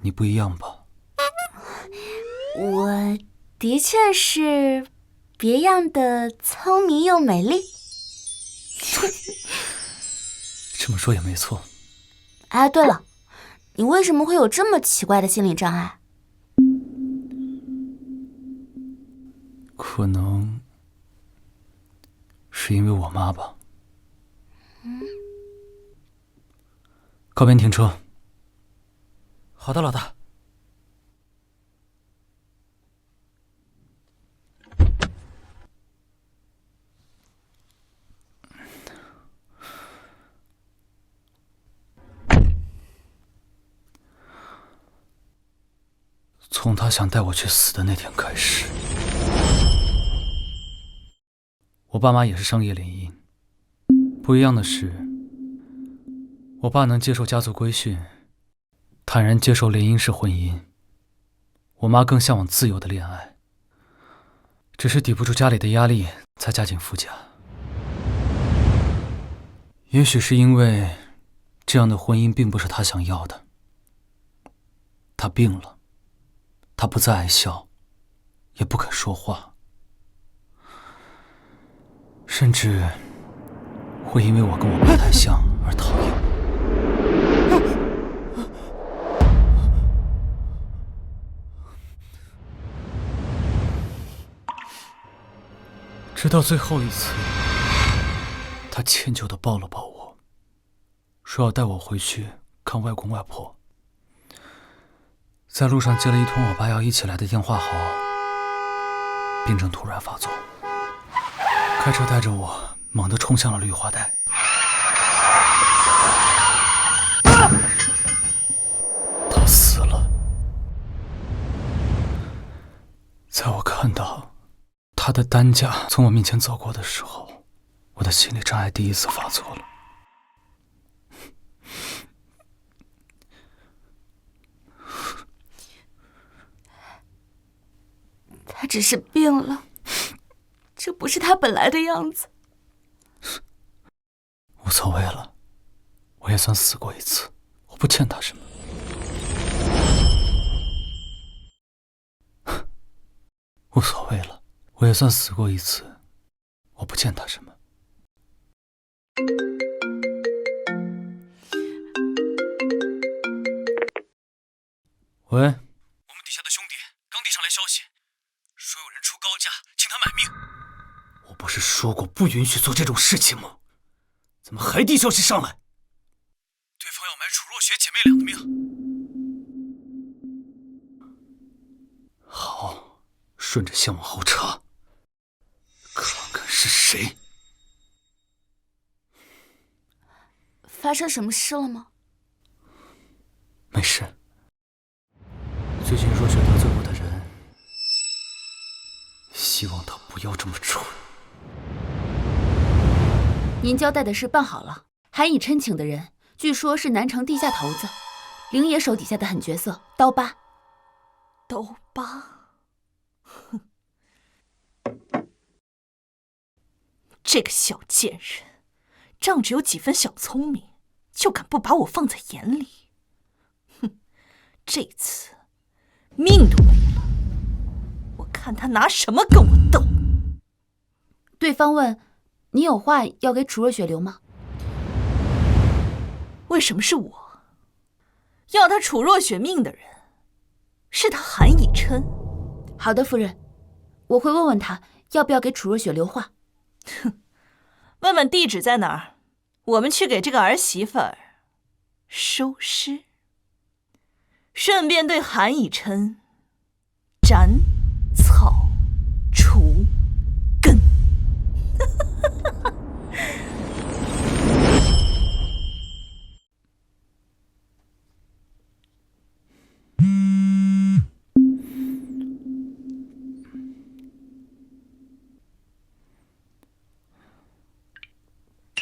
你不一样吧？我的确是别样的聪明又美丽。这么说也没错。哎，对了，你为什么会有这么奇怪的心理障碍？可能是因为我妈吧。靠边停车。好的，老大。从他想带我去死的那天开始，我爸妈也是商业联姻。不一样的是，我爸能接受家族规训，坦然接受联姻式婚姻；我妈更向往自由的恋爱，只是抵不住家里的压力，才嫁进夫家。也许是因为这样的婚姻并不是她想要的，她病了。他不再爱笑，也不肯说话，甚至会因为我跟我爸太像而讨厌我。直到最后一次，他歉疚地抱了抱我，说要带我回去看外公外婆。在路上接了一通我爸要一起来的电话后，病症突然发作，开车带着我猛地冲向了绿化带。他死了。看到他的担架从我面前走过的时候，我的心理障碍第一次发作了。他只是病了，这不是他本来的样子。无所谓了，我也算死过一次，我不欠他什么。无所谓了，我也算死过一次，我不欠他什么。喂，我们底下的兄弟刚递上来消息，说有人出高价请他买命。我不是说过不允许做这种事情吗？怎么还递消息上来？对方要买楚若雪姐妹俩的命。好，顺着线往后插，看看是谁。发生什么事了吗？没事。最近若雪得罪我的人，希望他不要这么蠢。您交代的事办好了，韩以琛请的人据说是南城地下头子，灵野手底下的狠角色刀疤。刀疤，哼，这个小贱人，仗着有几分小聪明，就敢不把我放在眼里。哼，这次命都没了，我看他拿什么跟我斗。对方问：“你有话要给楚若雪留吗？”为什么是我？要他楚若雪命的人是他韩以琛。好的，夫人，我会问问他要不要给楚若雪留话。哼，问问地址在哪儿，我们去给这个儿媳妇儿收尸，顺便对韩以琛斩草除根。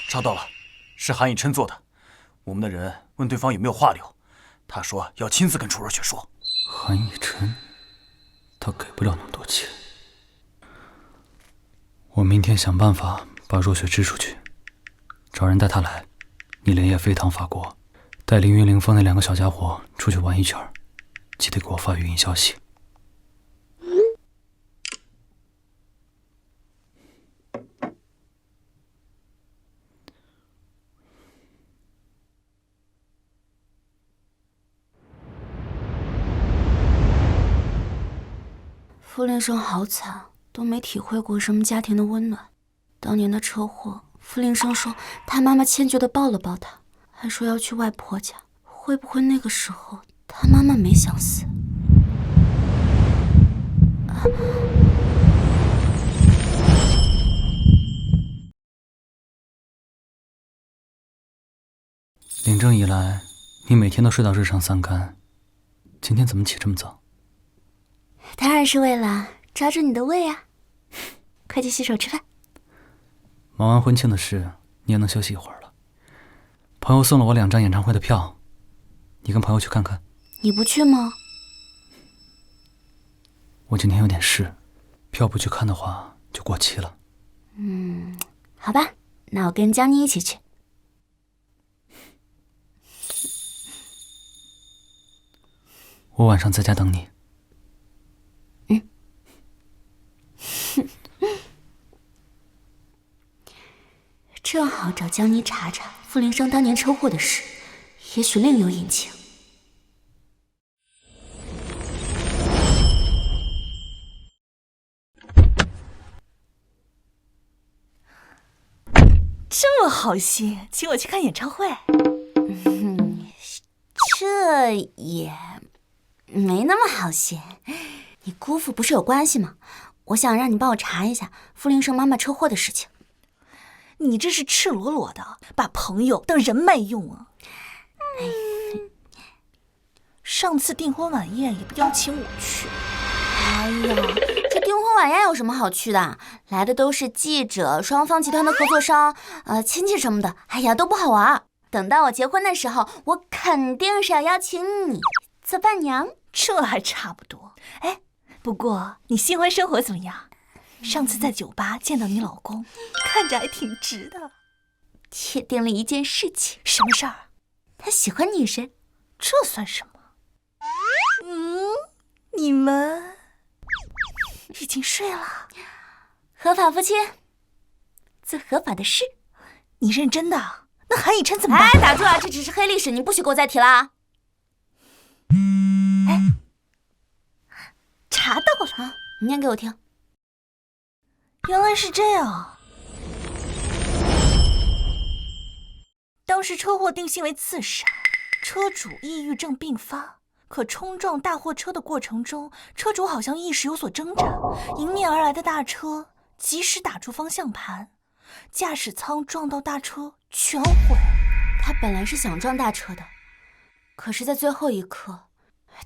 找到了，是韩以琛做的。我们的人问对方有没有话留，他说要亲自跟楚若雪说。韩以琛，他给不了那么多钱。我明天想办法把若雪支出去，找人带她来。你连夜飞趟法国，带凌云凌风那两个小家伙出去玩一圈，记得给我发语音消息。傅令生好惨，都没体会过什么家庭的温暖。当年的车祸，傅令生说他妈妈歉疚地抱了抱他，还说要去外婆家。会不会那个时候他妈妈没想死？领证以来，你每天都睡到日上三竿，今天怎么起这么早？当然是为了抓住你的胃啊！快去洗手吃饭。忙完婚庆的事，你也能休息一会儿了。朋友送了我2张演唱会的票，你跟朋友去看看。你不去吗？我今天有点事，票不去看的话就过期了。好吧，那我跟江妮一起去。我晚上在家等你。正好找江妮查查傅林生当年车祸的事，也许另有隐情。这么好心，请我去看演唱会。这也没那么好心。你姑父不是有关系吗？我想让你帮我查一下傅林生妈妈车祸的事情。你这是赤裸裸的把朋友当人脉用啊！上次订婚晚宴也不邀请我去。哎呀，这订婚晚宴有什么好去的？来的都是记者、双方集团的合作商、亲戚什么的。哎呀，都不好玩。等到我结婚的时候，我肯定是要邀请你做伴娘。这还差不多。哎，不过你新婚生活怎么样？上次在酒吧见到你老公，看着还挺直的。确定了一件事情。什么事儿？他喜欢女神。这算什么？你们已经睡了？合法夫妻，做合法的事。你认真的？那韩以琛怎么办？哎，打住啊！这只是黑历史，你不许给我再提了啊！哎，查到了啊！你念给我听。原来是这样。当时车祸定性为自杀，车主抑郁症并发。可冲撞大货车的过程中，车主好像意识有所挣扎，迎面而来的大车及时打住方向盘，驾驶舱撞到大车全毁。他本来是想撞大车的，可是在最后一刻，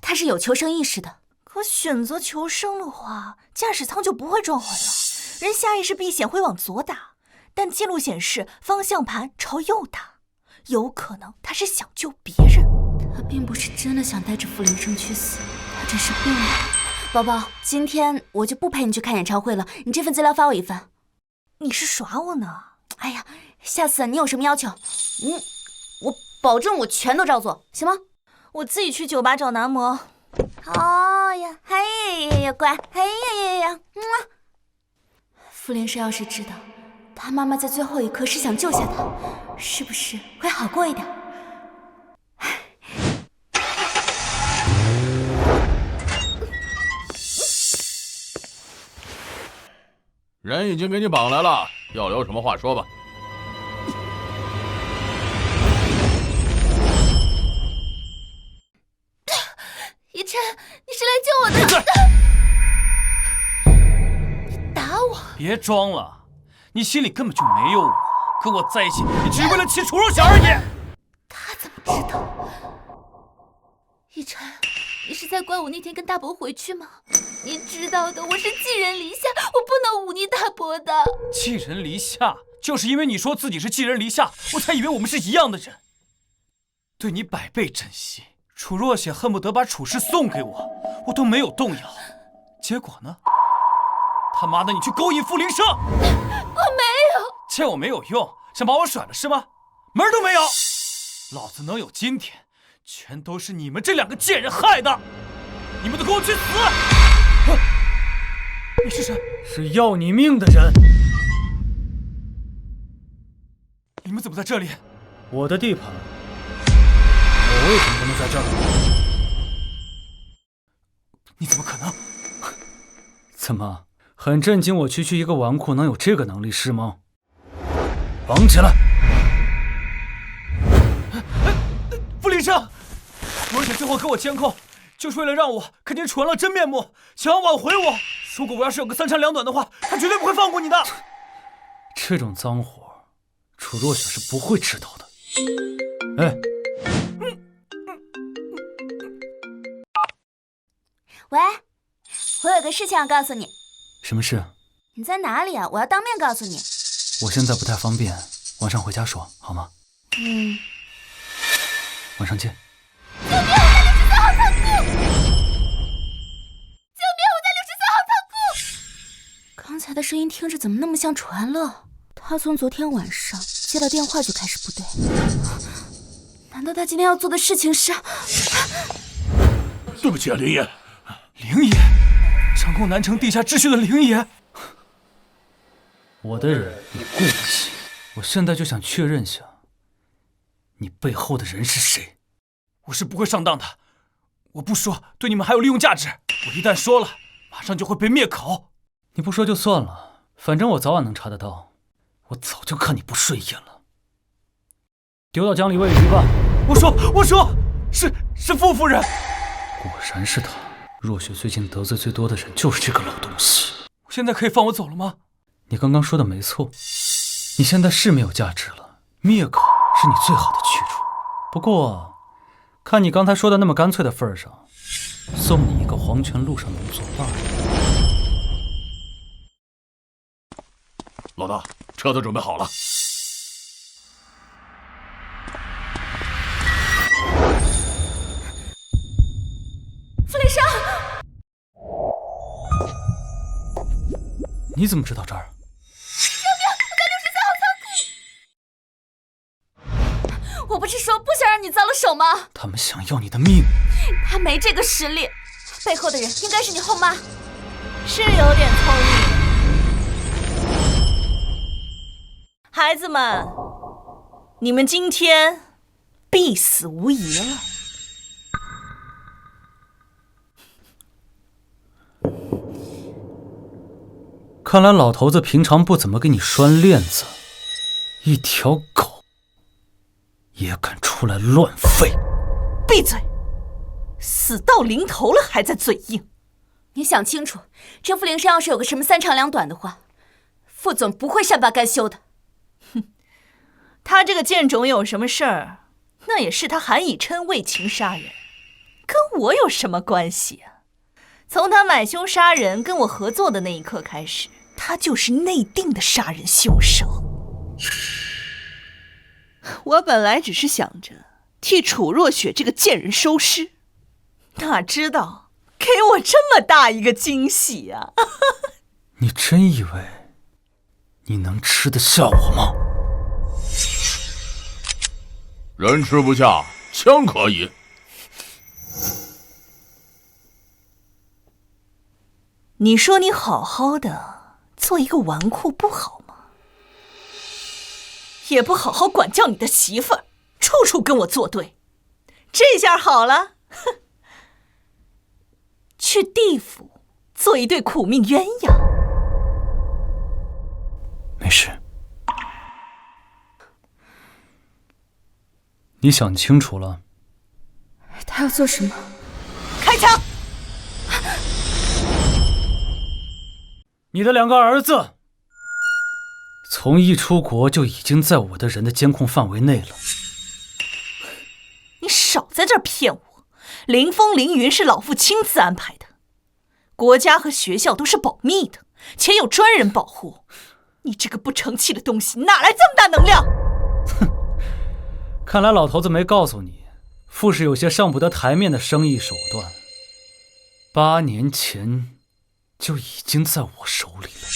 他是有求生意识的。可选择求生的话，驾驶舱就不会撞毁了，人下意识避险会往左打，但记录显示方向盘朝右打，有可能他是想救别人。他并不是真的想带着傅林生去死，他只是病了。宝宝，今天我就不陪你去看演唱会了，你这份资料发我一份。你是耍我呢？哎呀，下次你有什么要求，我保证我全都照做，行吗？我自己去酒吧找男模。哦呀，哎呀，乖，哎呀，傅林生要是知道他妈妈在最后一刻是想救下他，是不是会好过一点？人已经给你绑来了，要有什么话说吧。以琛，你是来救我的！你打我！别装了，你心里根本就没有我，跟我在一起，你只是为了气楚若晓而已。他怎么知道？以琛，你是在怪我那天跟大伯回去吗？你知道的，我是寄人篱下，我不能忤逆大伯的。寄人篱下，就是因为你说自己是寄人篱下，我才以为我们是一样的人，对你百倍珍惜。楚若雪恨不得把楚氏送给我，我都没有动摇。结果呢？他妈的，你去勾引傅林生！我没有，见我没有用，想把我甩了是吗？门儿都没有！老子能有今天，全都是你们这两个贱人害的！你们都给我去死！你是谁？是要你命的人！你们怎么在这里？我的地盘，我为什么不能在这儿？你怎么可能？怎么，很震惊我区区一个纨绔能有这个能力是吗？绑起来！傅林生，罗姐最后给我监控，就是为了让我看见楚安乐真面目，想要挽回我。如果我要是有个三长两短的话，他绝对不会放过你的。这种脏活，楚若雪是不会知道的。哎，喂，我有个事情要告诉你。什么事？你在哪里啊？我要当面告诉你。我现在不太方便，晚上回家说好吗？晚上见。救命！我在64号仓库！救命！我在64号仓库！刚才的声音听着怎么那么像楚安乐？他从昨天晚上接到电话就开始不对，难道他今天要做的事情是？对不起啊，灵爷。灵爷，掌控南城地下秩序的灵爷。我的人你顾不起，我现在就想确认下，你背后的人是谁？我是不会上当的，我不说对你们还有利用价值，我一旦说了，马上就会被灭口。你不说就算了，反正我早晚能查得到。我早就看你不顺眼了，丢到江里喂鱼吧。我说，是傅夫人。果然是他。若雪最近得罪最多的人就是这个老东西。现在可以放我走了吗？你刚刚说的没错，你现在是没有价值了，灭口是你最好的去处。不过，看你刚才说的那么干脆的份上，送你一个黄泉路上能作罢了。子，车子准备好了。傅林生，你怎么知道这儿？我不是说不想让你糟了手吗？他们想要你的命。他没这个实力，背后的人应该是你后妈。是有点聪明。孩子们，你们今天必死无疑了。看来老头子平常不怎么给你拴链子，一条狗也敢出来乱吠！闭嘴！死到临头了还在嘴硬。你想清楚，这傅灵山要是有个什么三长两短的话，傅总不会善罢甘休的。哼，他这个贱种有什么事儿，那也是他韩以琛为情杀人，跟我有什么关系啊？从他买凶杀人跟我合作的那一刻开始，他就是内定的杀人凶手。我本来只是想着替楚若雪这个贱人收尸，哪知道给我这么大一个惊喜啊！你真以为你能吃得下我吗？人吃不下，枪可以。你说你好好的做一个纨绔不好吗？也不好好管教你的媳妇儿，处处跟我作对，这下好了，哼！去地府做一对苦命鸳鸯。没事，你想清楚了？他要做什么？开枪！你的2个儿子从一出国就已经在我的人的监控范围内了。你少在这儿骗我！林峰、凌云是老父亲自安排的，国家和学校都是保密的，且有专人保护。你这个不成器的东西，哪来这么大能量？哼，看来老头子没告诉你，傅氏有些上不得台面的生意手段，8年前就已经在我手里了。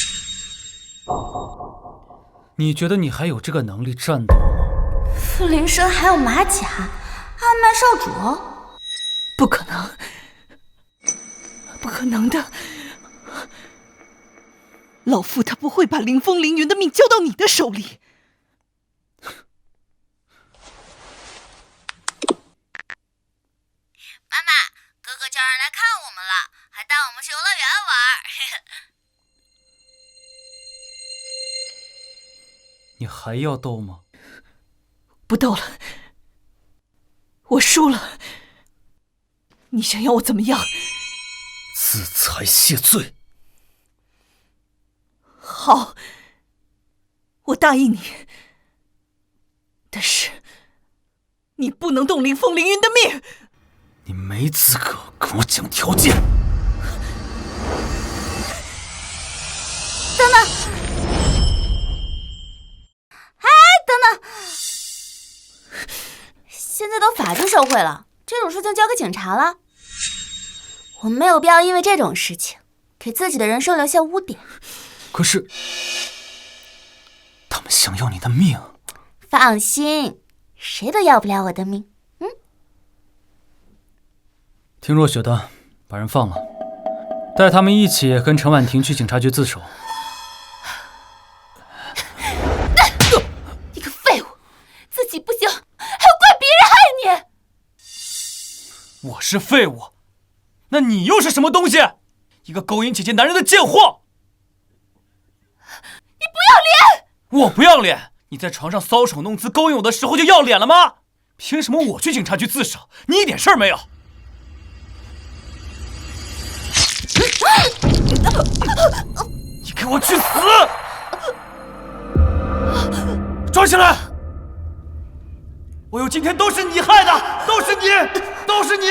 你觉得你还有这个能力战斗吗？傅灵生还有马甲，暗脉少主？不可能，不可能的！老夫他不会把林峰、凌云的命交到你的手里。妈妈，哥哥叫人来看我们了，还带我们去游乐园玩。你还要斗吗？不斗了，我输了。你想要我怎么样？自裁谢罪。好，我答应你。但是，你不能动林峰、凌云的命。你没资格跟我讲条件。等等！哎，等等！现在都法治社会了，这种事情交给警察了。我没有必要因为这种事情给自己的人生留下污点。可是，他们想要你的命。放心，谁都要不了我的命。听若雪的，把人放了，带他们一起跟陈婉婷去警察局自首。你个废物，自己不行，还要怪别人害你！我是废物，那你又是什么东西？一个勾引姐姐男人的贱货！你不要脸！我不要脸？你在床上搔首弄姿勾引我的时候就要脸了吗？凭什么我去警察局自首，你一点事儿没有？你给我去死！抓起来！我有今天都是你害的，都是你，都是你！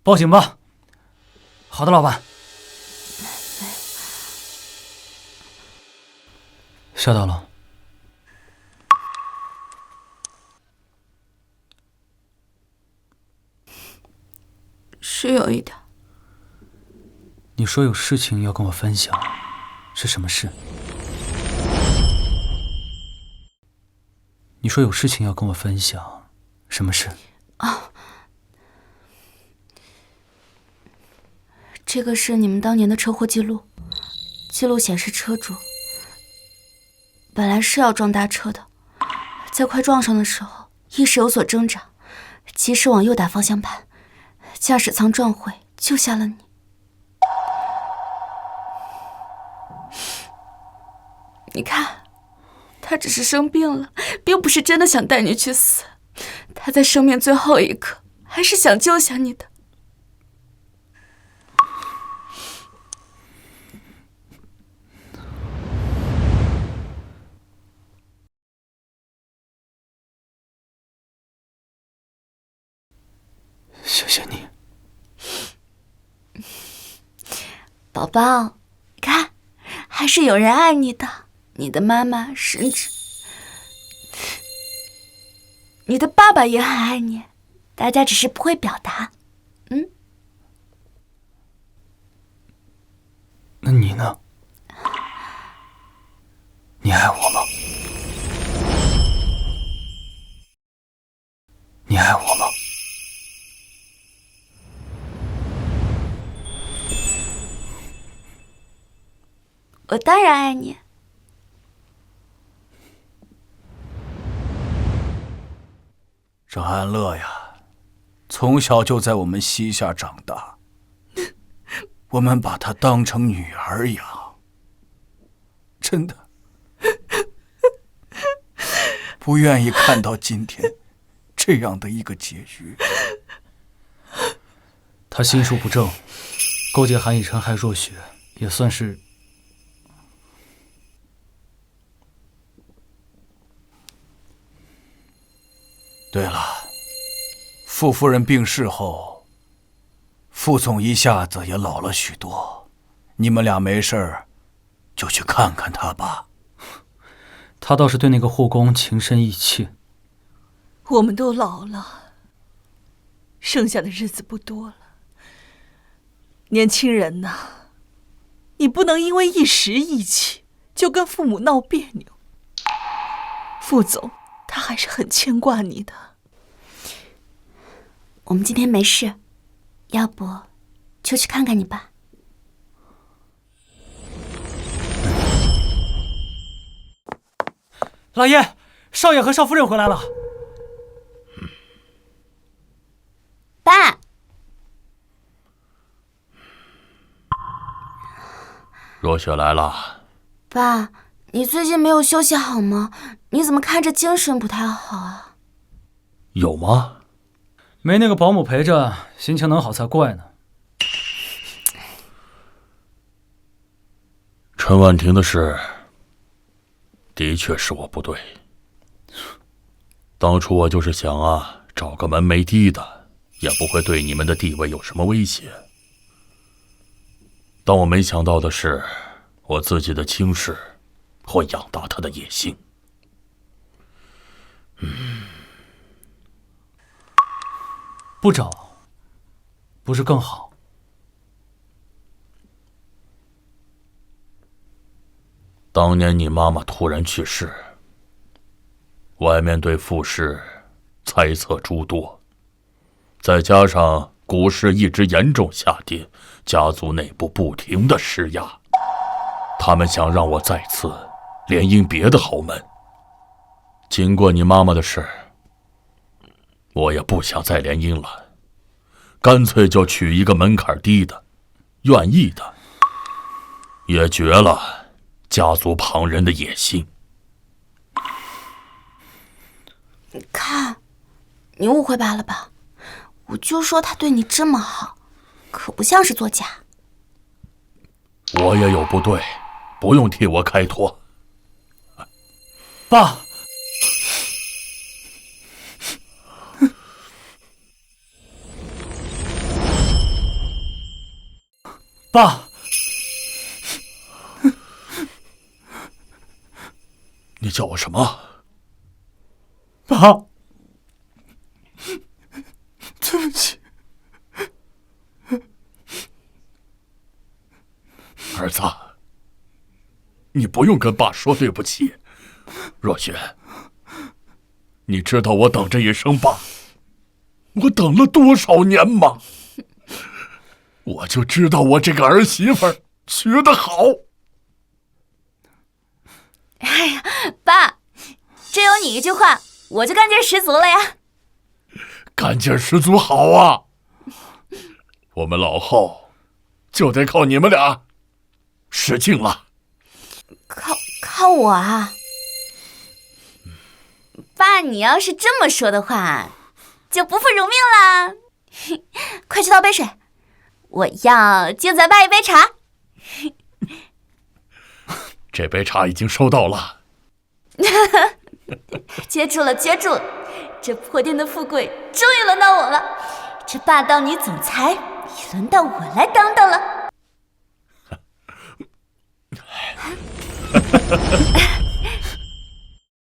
报警吧！好的，老板。吓到了。是有一点。你说有事情要跟我分享，是什么事？你说有事情要跟我分享，什么事？啊，这个是你们当年的车祸记录，记录显示车主本来是要撞大车的，在快撞上的时候意识有所挣扎，及时往右打方向盘，驾驶舱撞毁，救下了你。你看，他只是生病了，并不是真的想带你去死。他在生命最后一刻，还是想救下你的。谢谢你，宝宝，看，还是有人爱你的。你的妈妈甚至，你的爸爸也很爱你，大家只是不会表达。那你呢？你爱我吗？你爱我吗？我当然爱你。这安乐呀，从小就在我们膝下长大，我们把她当成女儿养，真的不愿意看到今天这样的一个结局。他心术不正，勾结韩以琛害若雪，也算是。对了，傅夫人病逝后，傅总一下子也老了许多，你们俩没事儿就去看看他吧。他倒是对那个护工情深意切。我们都老了，剩下的日子不多了。年轻人呐，你不能因为一时意气就跟父母闹别扭。傅总他还是很牵挂你的。我们今天没事，要不就去看看你吧。老爷，少爷和少夫人回来了。爸，若雪来了。爸，你最近没有休息好吗？你怎么看着精神不太好啊？有吗？没那个保姆陪着，心情能好才怪呢。陈婉婷的事，的确是我不对。当初我就是想找个门没第的，也不会对你们的地位有什么威胁。但我没想到的是，我自己的亲事会养大他的野心。不找，不是更好？当年你妈妈突然去世，外面对傅氏猜测诸多，再加上股市一直严重下跌，家族内部不停的施压，他们想让我再次联姻别的豪门。经过你妈妈的事，我也不想再联姻了，干脆就娶一个门槛低的，愿意的，也绝了家族旁人的野心。你看，你误会罢了吧？我就说他对你这么好，可不像是作假。我也有不对，不用替我开脱。爸，爸，你叫我什么？爸，对不起。儿子，你不用跟爸说对不起。若雪，你知道我等这一声爸，我等了多少年吗？我就知道我这个儿媳妇学得好。哎呀，爸，只有你一句话，我就干劲十足了呀！干劲十足好啊！我们老后就得靠你们俩使劲了。靠我啊！爸，你要是这么说的话，就不负乳命啦！快去倒杯水，我要敬咱爸一杯茶。这杯茶已经收到了。接住了，接住了！这破店的富贵终于轮到我了，这霸道女总裁也轮到我来当当了。